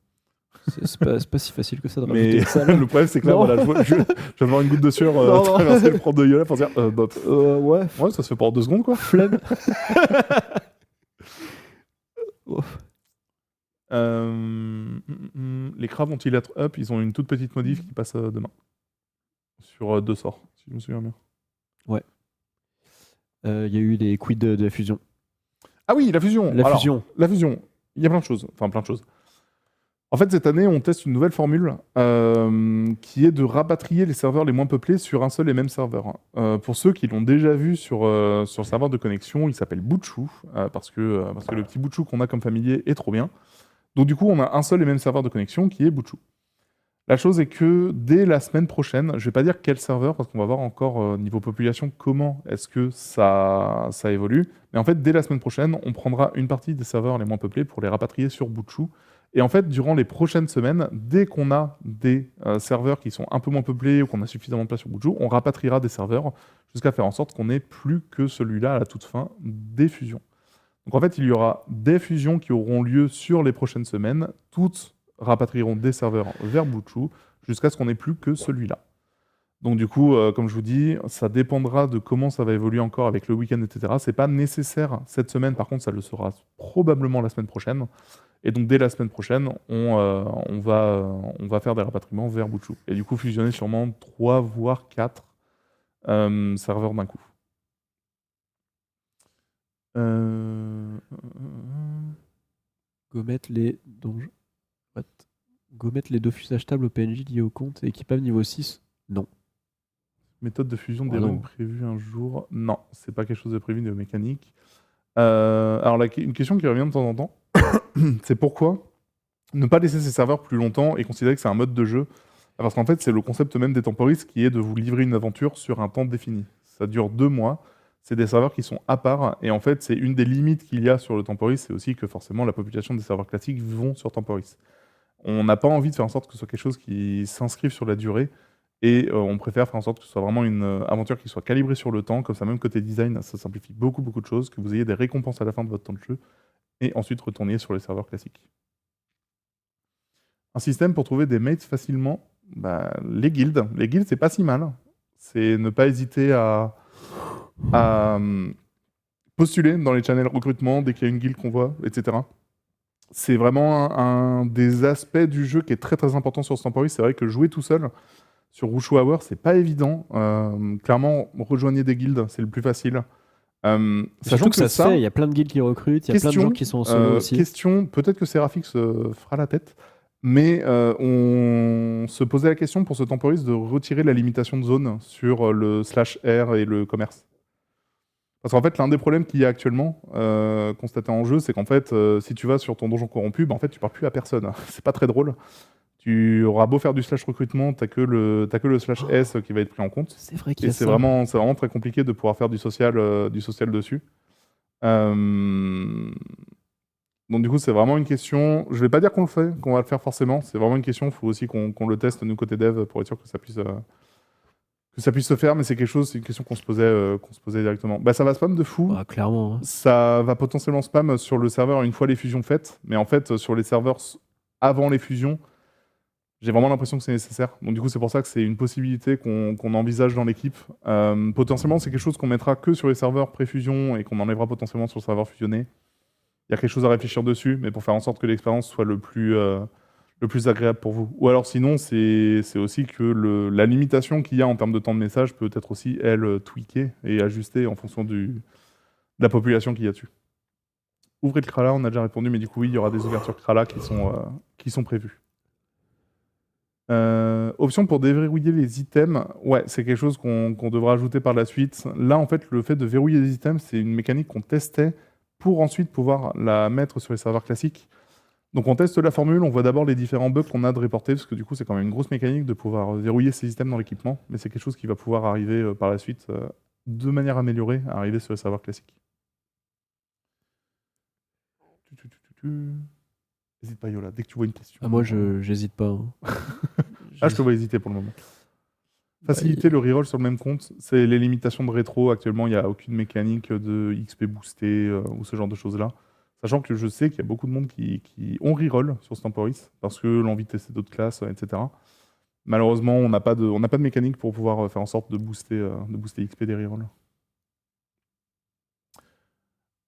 C'est pas si facile que ça de rajouter une salle. Le problème, c'est que là, voilà, je vais avoir une goutte de sueur traverser le front de Yola pour dire ouais, ça se fait pas en 2 secondes, quoi. Flemme. Les crabes vont-ils être up? Ils ont une toute petite modif qui passe demain. Sur 2 sorts, si je me souviens bien. Ouais. Il y a eu des quid de la fusion. Ah oui, la fusion. La fusion. Il y a plein de choses. Enfin, plein de choses. En fait, cette année, on teste une nouvelle formule qui est de rapatrier les serveurs les moins peuplés sur un seul et même serveur. Pour ceux qui l'ont déjà vu sur le serveur de connexion, il s'appelle Boutchou, parce que le petit Boutchou qu'on a comme familier est trop bien. Donc du coup, on a un seul et même serveur de connexion qui est Boutchou. La chose est que dès la semaine prochaine, je ne vais pas dire quel serveur, parce qu'on va voir encore niveau population comment est-ce que ça évolue, mais en fait, dès la semaine prochaine, on prendra une partie des serveurs les moins peuplés pour les rapatrier sur Boutchou. Et en fait, durant les prochaines semaines, dès qu'on a des serveurs qui sont un peu moins peuplés ou qu'on a suffisamment de place sur Boutchou, on rapatriera des serveurs jusqu'à faire en sorte qu'on n'ait plus que celui-là à la toute fin des fusions. Donc en fait, il y aura des fusions qui auront lieu sur les prochaines semaines. Toutes rapatrieront des serveurs vers Boutchou jusqu'à ce qu'on n'ait plus que celui-là. Donc du coup, comme je vous dis, ça dépendra de comment ça va évoluer encore avec le week-end, etc. C'est pas nécessaire cette semaine, par contre, ça le sera probablement la semaine prochaine. Et donc dès la semaine prochaine, on va faire des rapatriements vers Butchu. Et du coup fusionner sûrement 3 voire 4 serveurs d'un coup. Go mettre les donjons. What? Go mettre les Dofus achetables au PNJ liés au compte et équipable niveau 6. Non. Méthode de fusion des Oh non. runes prévue un jour. Non, c'est pas quelque chose de prévu de mécanique. Alors une question qui revient de temps en temps, c'est pourquoi ne pas laisser ces serveurs plus longtemps et considérer que c'est un mode de jeu. Parce qu'en fait, c'est le concept même des temporistes qui est de vous livrer une aventure sur un temps défini. Ça dure 2 mois. C'est des serveurs qui sont à part. Et en fait, c'est une des limites qu'il y a sur le temporis, c'est aussi que forcément la population des serveurs classiques vont sur temporis. On n'a pas envie de faire en sorte que ce soit quelque chose qui s'inscrive sur la durée. Et on préfère faire en sorte que ce soit vraiment une aventure qui soit calibrée sur le temps. Comme ça, même côté design, ça simplifie beaucoup, beaucoup de choses. Que vous ayez des récompenses à la fin de votre temps de jeu. Et ensuite, retourner sur les serveurs classiques. Un système pour trouver des mates facilement. Les guildes. Les guildes, c'est pas si mal. C'est ne pas hésiter à postuler dans les channels recrutement dès qu'il y a une guilde qu'on voit, etc. C'est vraiment un des aspects du jeu qui est très très important sur ce temporis. C'est vrai que jouer tout seul sur Wushu Hour, c'est pas évident. Clairement, rejoignez des guildes, c'est le plus facile. Sachant que ça se fait, il y a plein de guildes qui recrutent, il y a plein de gens qui sont en solo aussi. Question, peut-être que Serafix fera la tête, mais on se posait la question pour ce temporis de retirer la limitation de zone sur le /R et le commerce. Parce qu'en fait, l'un des problèmes qu'il y a actuellement, constaté en jeu, c'est qu'en fait, si tu vas sur ton donjon corrompu, en fait, tu parles plus à personne. C'est pas très drôle. Tu auras beau faire du /recrutement, t'as que le /S qui va être pris en compte. C'est vrai qu'il y a ça. C'est vraiment très compliqué de pouvoir faire du social dessus. Donc du coup, c'est vraiment une question. Je vais pas dire qu'on va le faire forcément. C'est vraiment une question. Il faut aussi qu'on le teste nous côté dev pour être sûr que ça puisse se faire. Mais c'est une question qu'on se posait directement. Ça va spam de fou. Ah, clairement. Hein. Ça va potentiellement spam sur le serveur une fois les fusions faites. Mais en fait, sur les serveurs avant les fusions, j'ai vraiment l'impression que c'est nécessaire. Donc du coup, c'est pour ça que c'est une possibilité qu'on envisage dans l'équipe. Potentiellement, c'est quelque chose qu'on mettra que sur les serveurs pré-fusion et qu'on enlèvera potentiellement sur le serveur fusionné. Il y a quelque chose à réfléchir dessus, mais pour faire en sorte que l'expérience soit le plus agréable pour vous. Ou alors sinon, c'est aussi que la limitation qu'il y a en termes de temps de message peut être aussi, elle, tweakée et ajustée en fonction de la population qu'il y a dessus. Ouvrez le Krala, on a déjà répondu, mais du coup, oui, il y aura des ouvertures Krala qui sont prévues. Option pour déverrouiller les items, ouais, c'est quelque chose qu'on devra ajouter par la suite. Là, en fait, le fait de verrouiller les items, c'est une mécanique qu'on testait pour ensuite pouvoir la mettre sur les serveurs classiques. Donc on teste la formule, on voit d'abord les différents bugs qu'on a de reporter, parce que du coup, c'est quand même une grosse mécanique de pouvoir verrouiller ces items dans l'équipement, mais c'est quelque chose qui va pouvoir arriver par la suite, de manière améliorée, à arriver sur les serveurs classiques. N'hésite pas, Yola, dès que tu vois une question. Ah, moi, j'hésite pas. Hein. Je te vois hésiter pour le moment. Faciliter le reroll sur le même compte, c'est les limitations de rétro. Actuellement, il n'y a aucune mécanique de XP boosté ou ce genre de choses-là. Sachant que je sais qu'il y a beaucoup de monde qui ont reroll sur ce temporis parce que l'envie de tester d'autres classes, etc. Malheureusement, on n'a pas de mécanique pour pouvoir faire en sorte de booster XP des rerolls.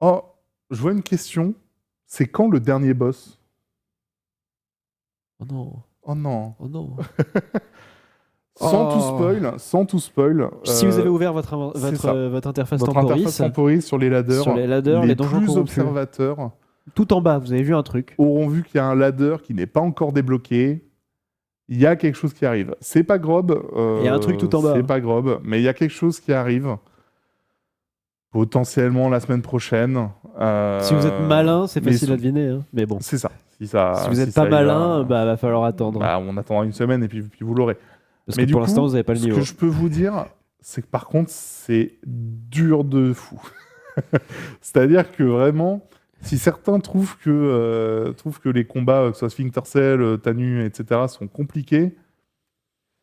Oh, je vois une question. C'est quand le dernier boss? Oh non. Oh non. Oh non. Sans tout spoil. Si vous avez ouvert votre interface temporis sur les ladders, les donjons plus corrompus. observateurs, tout en bas, vous avez vu un truc, auront vu qu'il y a un ladder qui n'est pas encore débloqué. Il y a quelque chose qui arrive. C'est pas Grob. Il y a un truc tout en bas. C'est pas Grob, mais il y a quelque chose qui arrive. Potentiellement la semaine prochaine. Si vous êtes malin, c'est facile à deviner. Hein. Mais bon. C'est ça. Si vous n'êtes pas malin, va falloir attendre. On attendra une semaine et puis vous l'aurez. Parce que pour l'instant, vous n'avez pas le niveau. Ce que je peux vous dire, c'est que par contre, c'est dur de fou. C'est-à-dire que vraiment, si certains trouvent que les combats, que ce soit Sphincter Cell, Tanu, etc., sont compliqués.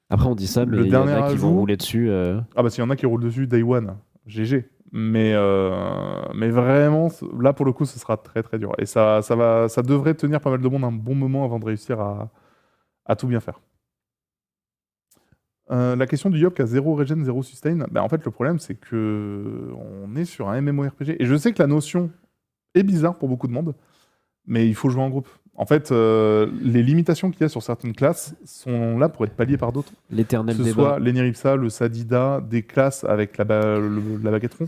Après, on dit ça, mais il y en a qui vont rouler dessus. S'il y en a qui roulent dessus, Day One, GG. Mais vraiment, là, pour le coup, ce sera très, très dur. Et ça devrait tenir pas mal de monde un bon moment avant de réussir à tout bien faire. La question du Yop qui a 0 regen, 0 sustain, en fait, le problème, c'est qu'on est sur un MMORPG. Et je sais que la notion est bizarre pour beaucoup de monde, Mais il faut jouer en groupe. En fait, les limitations qu'il y a sur certaines classes sont là pour être palliées par d'autres. Que L'éternel ce débat. soit l'Eniripsa, le Sadida, des classes avec la baguette rond.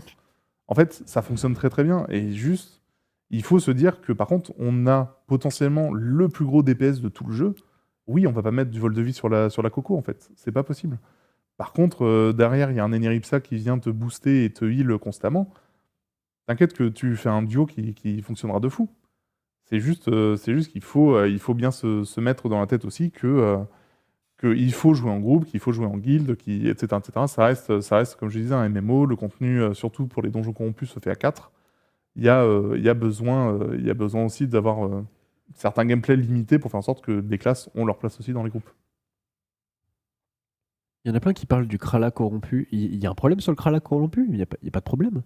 En fait, ça fonctionne très très bien. Et juste, il faut se dire que par contre, on a potentiellement le plus gros DPS de tout le jeu. Oui, on va pas mettre du vol de vie sur la Coco, en fait. C'est pas possible. Par contre, derrière, il y a un Eniripsa qui vient te booster et te heal constamment. T'inquiète que tu fais un duo qui fonctionnera de fou. C'est juste qu'il faut, il faut bien se mettre dans la tête aussi qu'il faut jouer en groupe, qu'il faut jouer en guilde, etc., etc. Ça reste, comme je disais, un MMO. Le contenu, surtout pour les donjons corrompus, se fait à 4. Il y a besoin aussi d'avoir certains gameplays limités pour faire en sorte que des classes ont leur place aussi dans les groupes. Il y en a plein qui parlent du Krala corrompu. Il y a un problème sur le Krala corrompu? Il n'y a pas de problème.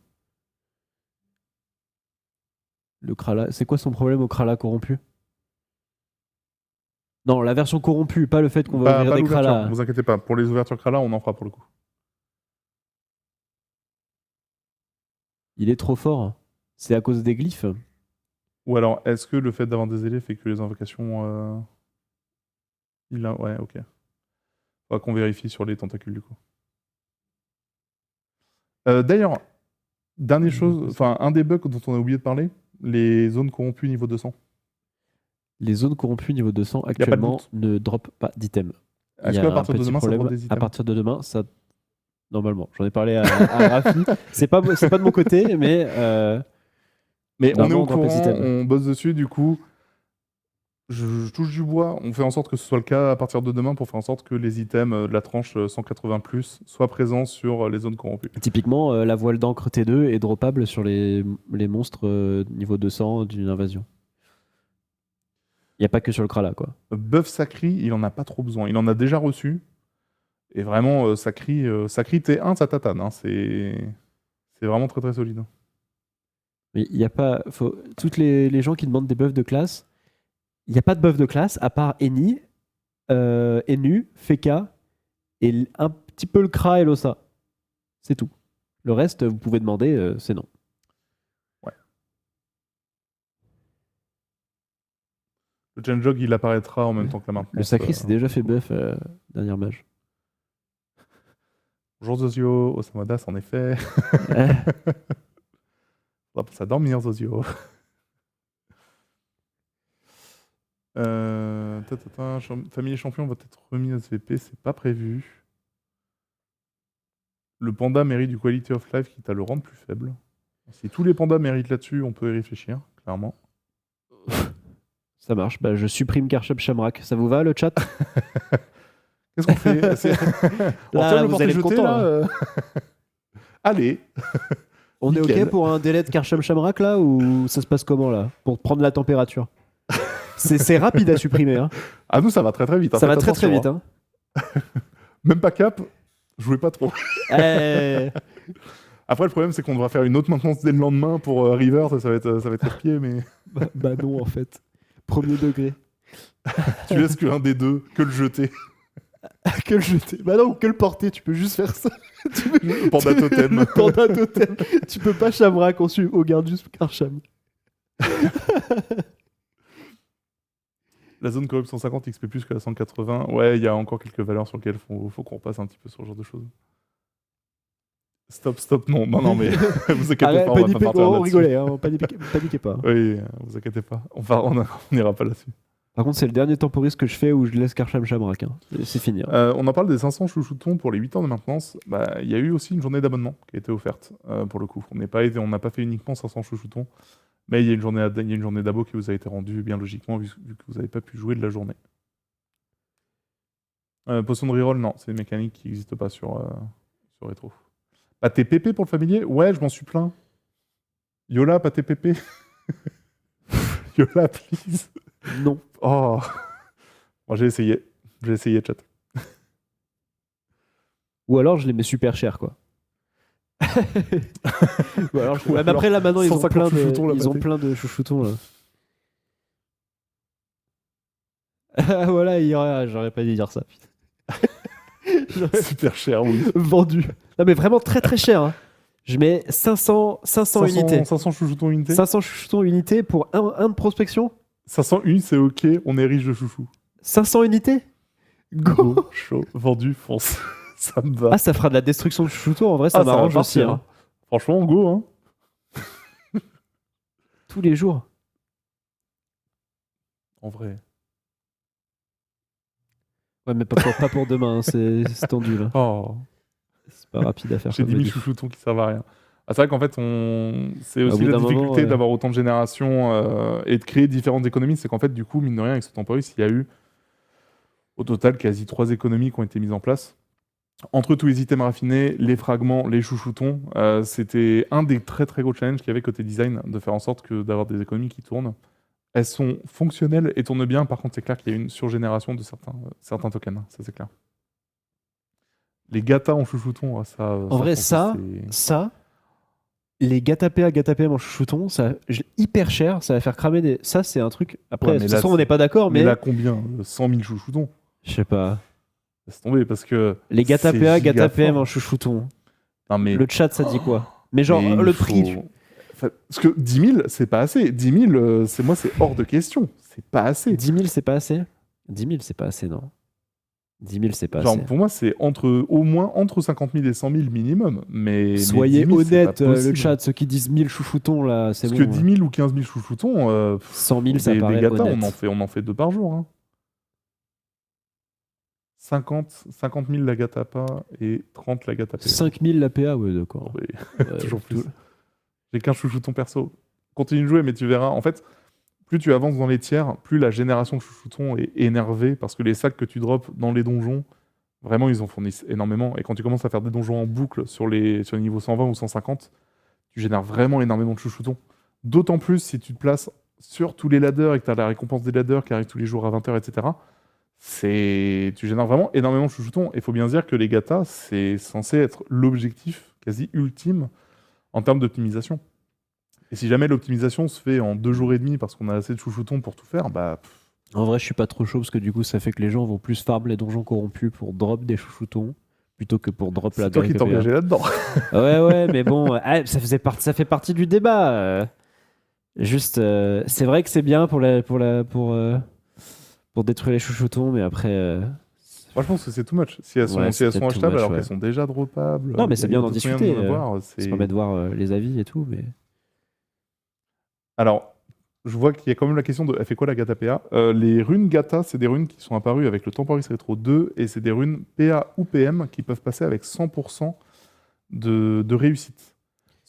Le Krala, c'est quoi son problème au Krala corrompu? Non, la version corrompue, pas le fait qu'on va ouvrir des l'ouverture, Krala. ne vous inquiétez pas. Pour les ouvertures Krala, on en fera pour le coup. Il est trop fort. C'est à cause des glyphes. Ou alors, est-ce que le fait d'avoir des élèves fait que les invocations... Ouais, ok. Faudra qu'on vérifie sur les tentacules du coup. D'ailleurs, dernière chose, enfin un des bugs dont on a oublié de parler, les zones corrompues niveau 200. Les zones corrompues niveau 200 actuellement ne drop pas d'items. Est-ce qu'à partir de demain, ça drop des items? À partir de demain, ça... Normalement, j'en ai parlé à Rafi. C'est pas de mon côté, mais... Mais on est au courant, on bosse dessus, du coup... Je touche du bois, on fait en sorte que ce soit le cas à partir de demain pour faire en sorte que les items de la tranche 180+, soient présents sur les zones corrompues. Typiquement, la voile d'encre T2 est droppable sur les monstres niveau 200 d'une invasion. Il n'y a pas que sur le Krala, quoi. Buff Sacri, il en a pas trop besoin. Il en a déjà reçu. Et vraiment, Sacri T1, ça tatane. Hein. C'est vraiment très très solide. Mais il n'y a pas... Toutes les gens qui demandent des buffs de classe, il n'y a pas de buff de classe à part Eni, Enu, Feka et un petit peu le Kra et l'Ossa. C'est tout. Le reste, vous pouvez demander, c'est non. Ouais. Le Genjog, il apparaîtra en même temps que la maintenance. Le Sacri s'est déjà fait buff dernière mage. Bonjour Zozio, Osamodas en effet. On va penser à dormir Zozio. Famille champion va être remis à SVP, c'est pas prévu. Le panda mérite du quality of life qui t'a le rendre plus faible. Si tous les pandas méritent là-dessus, on peut y réfléchir, clairement. Ça marche, bah, je supprime Karchep Shamrak. Ça vous va le chat? Qu'est-ce qu'on fait? Là, vous allez être content, là. Allez. On est ok pour un délai de Karchep Shamrak là, ou ça se passe comment là? Pour prendre la température. C'est rapide à supprimer. Hein. Ah nous ça va très très vite. Hein, ça va très très vite. Hein. Même pas cap, jouez pas trop. Après le problème c'est qu'on devra faire une autre maintenance dès le lendemain pour River, ça va être pied mais... bah non en fait. Premier degré. Tu laisses que un des deux, que le jeter. Que le jeter. Bah non, que le porter, tu peux juste faire ça. Le panda totem. Panda totem. Tu peux pas Shamrak, on garde juste Karcham. La zone corrupt 150 XP plus que la 180. Ouais, il y a encore quelques valeurs sur lesquelles faut qu'on repasse un petit peu sur ce genre de choses. Stop, non, mais vous inquiétez pas, on va pas partir là-dessus. Rigolez, hein, paniquez pas. Oui, vous inquiétez pas, on n'ira pas là-dessus. Par contre, c'est le dernier temporis que je fais où je laisse Karcham Shamrak. Hein. C'est fini. Hein. On en parle des 500 chouchoutons pour les 8 ans de maintenance. Bah, il y a eu aussi une journée d'abonnement qui a été offerte pour le coup. On n'a pas fait uniquement 500 chouchoutons. Mais il y a une journée d'abo qui vous a été rendue bien logiquement vu que vous n'avez pas pu jouer de la journée. Potion de reroll, non, c'est une mécanique qui n'existe pas sur Retro. Pâté pépé pour le familier? Ouais, je m'en suis plaint. Yola, pâté pépé. Yola, please. Non. Oh. Moi, j'ai essayé, chat. Ou alors, je les mets super cher, quoi. Même après là maintenant ils ont plein de chouchoutons là. Voilà, j'aurais pas dû dire ça. Super cher, oui. Vendu. Non mais vraiment très très cher. Hein. Je mets 500 unités. 500 chouchoutons unités. 500 chouchoutons unités pour un de prospection. 501, c'est ok, on est riche de chouchou. 500 unités. Go. Go, chaud, vendu, fonce. Ça me va. Ah, ça fera de la destruction de chouchouto. En vrai, ça Ah, va m'arrange aussi. partir, Hein. Franchement, go, hein. Tous les jours. En vrai. Ouais, mais pas pour demain. Hein. C'est tendu là. Oh, C'est pas rapide à faire. j'ai comme 10 000 modif. chouchoutons qui servent à rien. Ah, c'est vrai qu'en fait, c'est Au aussi bout la d'un moment, difficulté ouais. d'avoir autant de générations et de créer différentes économies. C'est qu'en fait, du coup, mine de rien, avec ce temporis, il y a eu au total quasi 3 économies qui ont été mises en place. Entre tous les items raffinés, les fragments, les chouchoutons, c'était un des très très gros challenges qu'il y avait côté design, de faire en sorte que d'avoir des économies qui tournent. Elles sont fonctionnelles et tournent bien, par contre c'est clair qu'il y a une surgénération de certains tokens, ça c'est clair. Les gatas en chouchouton, En vrai, les Gatapéa, Gatapm en chouchouton, ça hyper cher, ça va faire cramer des. Ça, c'est un truc. Après, Ouais, de mais toute là, façon, on n'est pas d'accord, mais mais. là combien 100 000 chouchoutons? Je sais pas. Laisse tomber parce que Les Gatapéa, c'est giga Gatapm fort. en chouchouton. Non mais... Le chat, ça dit quoi? Mais genre, mais il le faut- prix. Enfin, parce que 10 000, c'est pas assez. 10 000, c'est hors de question. C'est pas assez. 10 000, c'est pas assez? 10 000, c'est pas assez, non. 10 000, c'est pas Genre, assez. pour moi, c'est au moins entre 50 000 et 100 000 minimum. Mais Soyez 10 000, c'est honnêtes, pas le possible. chat, ceux qui disent 1000 chouchoutons, là, c'est Parce bon. que 10 000 ou 15 000 chouchoutons, 100 000, ça paraît des gatas, honnête. on en fait 2 par jour. Hein. 50 000 la gatapa et 30 la gatapa. 5 000 la PA, ouais, d'accord. Oui, Ouais, toujours plus. tout- J'ai qu'un chouchouton perso. Continue de jouer, mais tu verras. En fait, plus tu avances dans les tiers, plus la génération de chouchoutons est énervée parce que les sacs que tu drops dans les donjons, vraiment, ils en fournissent énormément. Et quand tu commences à faire des donjons en boucle sur les niveaux 120 ou 150, tu génères vraiment énormément de chouchoutons. D'autant plus si tu te places sur tous les ladders et que tu as la récompense des ladders qui arrive tous les jours à 20h, etc. Tu génères vraiment énormément de chouchoutons. Et il faut bien se dire que les gatas, c'est censé être l'objectif quasi ultime en termes d'optimisation. Et si jamais l'optimisation se fait en 2 jours et demi parce qu'on a assez de chouchoutons pour tout faire, bah... En vrai, je suis pas trop chaud parce que du coup, ça fait que les gens vont plus farm les donjons corrompus pour drop des chouchoutons plutôt que pour drop la c'est toi qui t'es DPA. engagé là-dedans. Ouais, mais bon, ça fait partie du débat. Juste, c'est vrai que c'est bien pour détruire les chouchoutons, mais après. Moi, je pense que c'est too much. Si elles sont, Ouais, si c'est elles sont peut-être too achetables much, alors ouais. qu'elles sont déjà droppables. Non, mais c'est il y a bien d'en d'autres moyens discuter. de voir, Ça permet de voir les avis et tout, mais. Alors, je vois qu'il y a quand même la question de elle fait quoi la Gata PA. Les runes Gata, c'est des runes qui sont apparues avec le Temporis Retro 2 et c'est des runes PA ou PM qui peuvent passer avec 100% de réussite.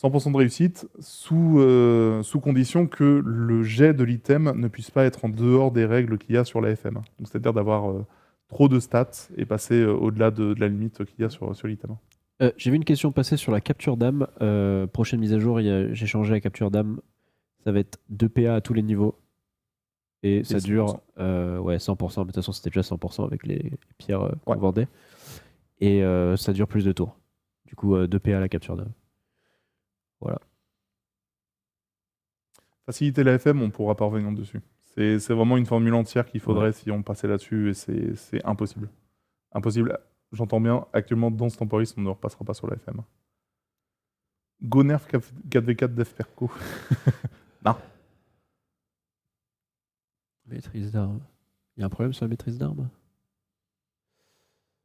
100% de réussite sous condition que le jet de l'item ne puisse pas être en dehors des règles qu'il y a sur la FM. Donc, c'est-à-dire d'avoir trop de stats et passer au-delà de la limite qu'il y a sur l'item. J'ai vu une question passer sur la capture d'âme. Prochaine mise à jour, j'ai changé la capture d'âme. Ça va être 2 PA à tous les niveaux. Et ça 100%. dure 100%. Mais de toute façon, c'était déjà 100% avec les pierres qu'on Ouais. vendait. Et ça dure plus de tours. Du coup, 2 PA à la capture d'âme. Voilà. Faciliter la FM, on ne pourra pas revenir dessus. C'est vraiment une formule entière qu'il faudrait si on passait là-dessus et c'est impossible. Impossible. J'entends bien, actuellement dans ce temporis, on ne repassera pas sur la FM. Go nerf 4v4 Def Perco. Non. Maîtrise d'armes. Il y a un problème sur la maîtrise d'armes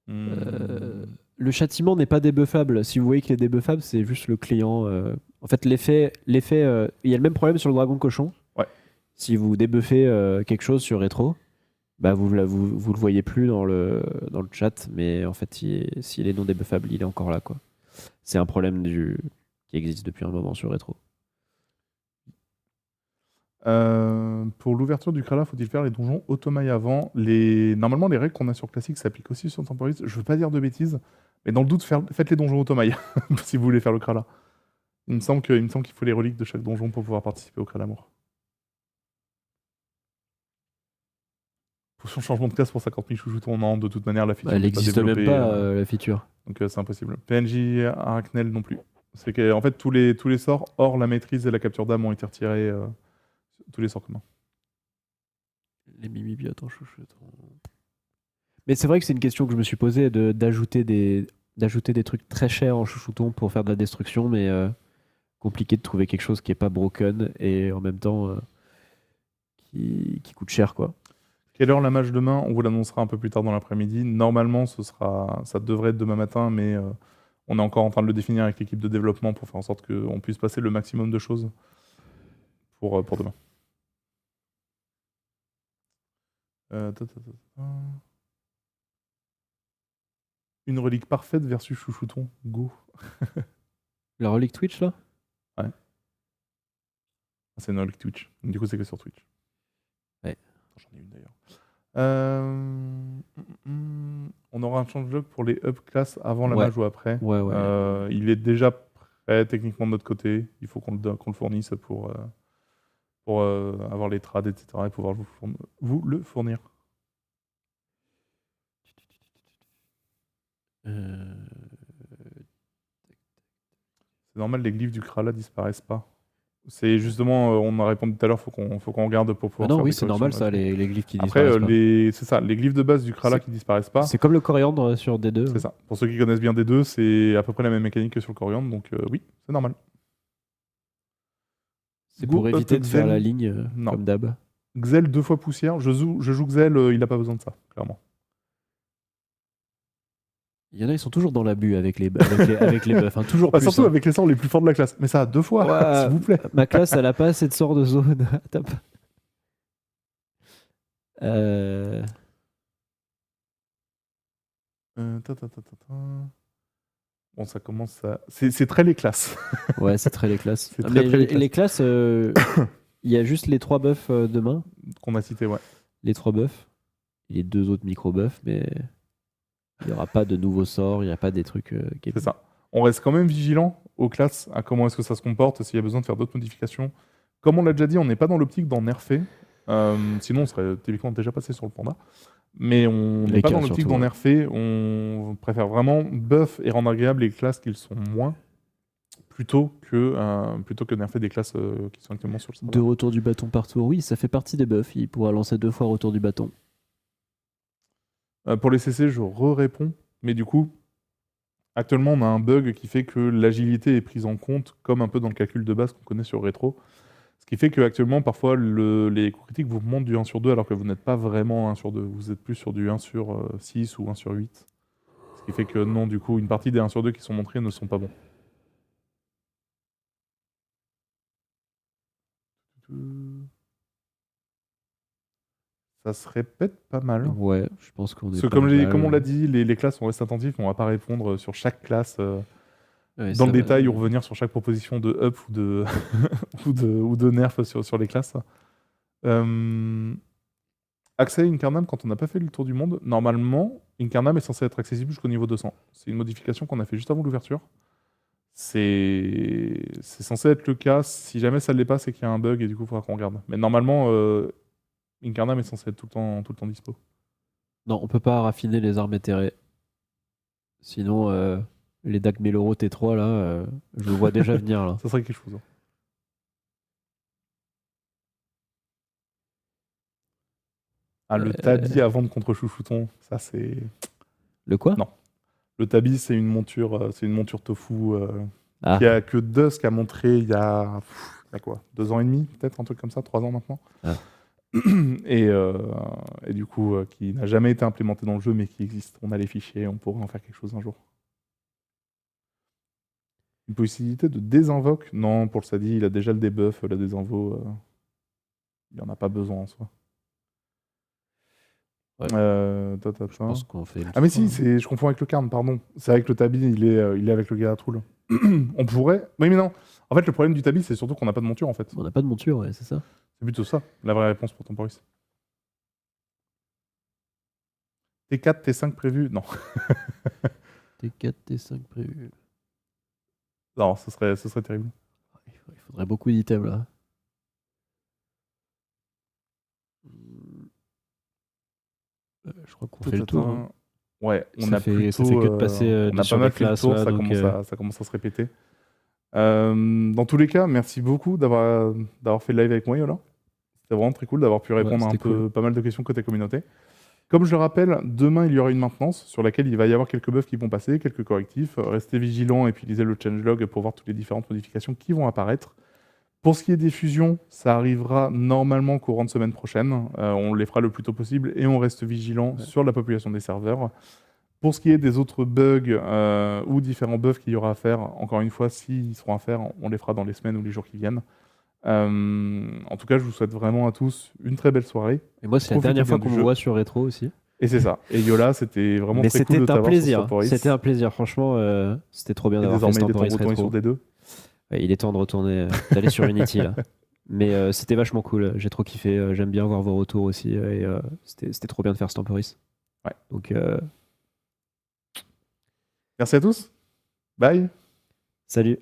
Le châtiment n'est pas débuffable. Si vous voyez qu'il est débuffable, c'est juste le client. En fait, l'effet, il y a le même problème sur le dragon cochon. Ouais. Si vous débuffez quelque chose sur rétro, bah vous le voyez plus dans le chat, mais en fait, s'il est non débuffable, il est encore là, quoi. C'est un problème qui existe depuis un moment sur rétro. Pour l'ouverture du Krala, faut-il faire les donjons automaille avant Normalement, les règles qu'on a sur classique s'appliquent aussi sur temporis. Je veux pas dire de bêtises, mais dans le doute, faites les donjons automaille si vous voulez faire le Krala. Il me semble qu'il faut les reliques de chaque donjon pour pouvoir participer au Kralamour. Potion changement de classe pour 50 000 chouchoutons. Non, de toute manière, la feature Elle n'est pas n'existe même développée, pas, la feature. donc c'est impossible. PNJ Arachnel non plus. C'est qu'en fait, tous les sorts, hors la maîtrise et la capture d'âme, ont été retirés. Tous les sorts communs. Les mimibiotes en chouchouton. Mais c'est vrai que c'est une question que je me suis posée d'ajouter des trucs très chers en chouchouton pour faire de la destruction, mais compliqué de trouver quelque chose qui est pas broken et en même temps qui coûte cher, quoi. Quelle heure la match demain? On vous l'annoncera un peu plus tard dans l'après-midi. Normalement, ça devrait être demain matin, mais on est encore en train de le définir avec l'équipe de développement pour faire en sorte qu'on puisse passer le maximum de choses pour demain. Une relique parfaite versus Chouchouton. Go. La relique Twitch, là? C'est une relique Twitch. Du coup, c'est que sur Twitch. Ouais. J'en ai une d'ailleurs. On aura un change log pour les up classes avant la Ouais. mage ou après. Ouais. Il est déjà prêt techniquement de notre côté. Il faut qu'on le fournisse pour avoir les trades, etc. et pouvoir vous le fournir. C'est normal, les glyphes du Krala disparaissent pas. C'est justement, on a répondu tout à l'heure, faut qu'on regarde pour pouvoir non, faire oui, des c'est normal ça, corrections les glyphes qui Après, disparaissent c'est ça, les glyphes de base du Krala qui disparaissent pas. C'est comme le coriandre sur D2. C'est ça. Pour ceux qui connaissent bien D2, c'est à peu près la même mécanique que sur le coriandre, donc oui, c'est normal. C'est Go pour up éviter de faire Xel. la ligne Non. comme d'hab. Xel 2 fois poussière. Je joue Xel, il a pas besoin de ça, clairement. Il y en a, ils sont toujours dans l'abus avec les buffs, hein, toujours plus. Surtout hein. avec les sorts les plus forts de la classe. Mais ça, 2 fois, Ouais, s'il vous plaît. Ma classe, elle a pas assez de sorts de zone. Top. Bon, ça commence à... C'est très les classes. Ouais, c'est très les classes. C'est très, Mais très les les classes, il y a juste les 3 buffs demain. Qu'on a cité, ouais. Les 3 buffs. Et les 2 autres micro-buffs, mais il n'y aura pas de nouveaux sorts, il n'y a pas des trucs... C'est ça. On reste quand même vigilant aux classes, à comment est-ce que ça se comporte, s'il y a besoin de faire d'autres modifications. Comme on l'a déjà dit, on n'est pas dans l'optique d'en nerfer. Sinon, on serait typiquement déjà passé sur le panda. Mais on n'est pas dans l'optique d'en nerfer. On préfère vraiment buff et rendre agréable les classes qu'ils sont moins, plutôt que nerfer des classes qui sont actuellement sur le serveur. 2 retours du bâton par tour, oui, ça fait partie des buffs. Il pourra lancer 2 fois retour du bâton. Pour les CC, je réponds. Mais du coup, actuellement, on a un bug qui fait que l'agilité est prise en compte, comme un peu dans le calcul de base qu'on connaît sur Rétro. Ce qui fait qu'actuellement, parfois, les coups critiques vous montent du 1 sur 2, alors que vous n'êtes pas vraiment 1 sur 2. Vous êtes plus sur du 1 sur 6 ou 1 sur 8. Ce qui fait que non, du coup, une partie des 1 sur 2 qui sont montrés ne sont pas bons. Ça se répète pas mal. Ouais, je pense qu'on est Parce que comme on l'a dit, les classes, on reste attentif, on va pas répondre sur chaque classe dans le détail ou revenir sur chaque proposition de up ou de, ou de nerf sur les classes. Accès à Incarnam quand on n'a pas fait le tour du monde, normalement, Incarnam est censé être accessible jusqu'au niveau 200. C'est une modification qu'on a fait juste avant l'ouverture. C'est censé être le cas. Si jamais ça ne l'est pas, c'est qu'il y a un bug et du coup, il faudra qu'on regarde. Mais normalement, Incarnam est censé être tout le temps dispo. Non, on peut pas raffiner les armes éthérées. Sinon, les Dag Meloro T3, là, je le vois déjà venir. Là. Ça serait quelque chose. Ah, le tabi à vendre contre Chouchouton, ça c'est... Le quoi? Non. Le tabi, c'est une monture tofu qui a que Dusk a montré il y a quoi, 2 ans et demi, peut-être, un truc comme ça, 3 ans maintenant. Ah. Et du coup, qui n'a jamais été implémenté dans le jeu, mais qui existe. On a les fichiers, on pourrait en faire quelque chose un jour. Une possibilité de désinvoque? Non, pour le Sadi, il a déjà le debuff, la désinvo, il n'y en a pas besoin en soi. Ouais. Je pense qu'on fait mais si, je confonds avec le Karn, pardon. C'est avec le Tabi, il est avec le Galatroul. On pourrait... Oui, mais non. En fait, le problème du Tabi, c'est surtout qu'on n'a pas de monture, en fait. On n'a pas de monture, ouais, c'est ça. C'est plutôt ça, la vraie réponse pour Temporis. T4, T5 prévu? Non. T4, T5 prévu. Non, ce serait terrible. Il faudrait beaucoup d'items, là. Je crois qu'on fait le tour. Hein. Ouais, ça fait que de passer on a pas mal fait le tour, ça commence à se répéter. Dans tous les cas, merci beaucoup d'avoir fait le live avec moi, Yola. C'était vraiment très cool d'avoir pu répondre pas mal de questions côté communauté. Comme je le rappelle, demain, il y aura une maintenance sur laquelle il va y avoir quelques buffs qui vont passer, quelques correctifs. Restez vigilants et puis lisez le changelog pour voir toutes les différentes modifications qui vont apparaître. Pour ce qui est des fusions, ça arrivera normalement courant de semaine prochaine. On les fera le plus tôt possible et on reste vigilant sur la population des serveurs. Pour ce qui est des autres bugs ou différents buffs qu'il y aura à faire, encore une fois, s'ils seront à faire, on les fera dans les semaines ou les jours qui viennent. En tout cas, je vous souhaite vraiment à tous une très belle soirée. Et moi, c'est la Profitez dernière fois bien qu'on du me jeu. voit sur Rétro aussi. Et c'est ça. Et Yola, c'était vraiment Mais très cool de c'était un t'avoir sur plaisir. Stamporis. C'était un plaisir. Franchement, c'était trop bien Et d'avoir fait désormais, il est temps de Stamporis retourner Rétro. sur D2. Ouais, il est temps de retourner, d'aller sur Unity là. Mais c'était vachement cool. J'ai trop kiffé. J'aime bien voir vos retours aussi. Et c'était trop bien de faire Stamporis. Ouais. Donc, Merci à tous. Bye. salut.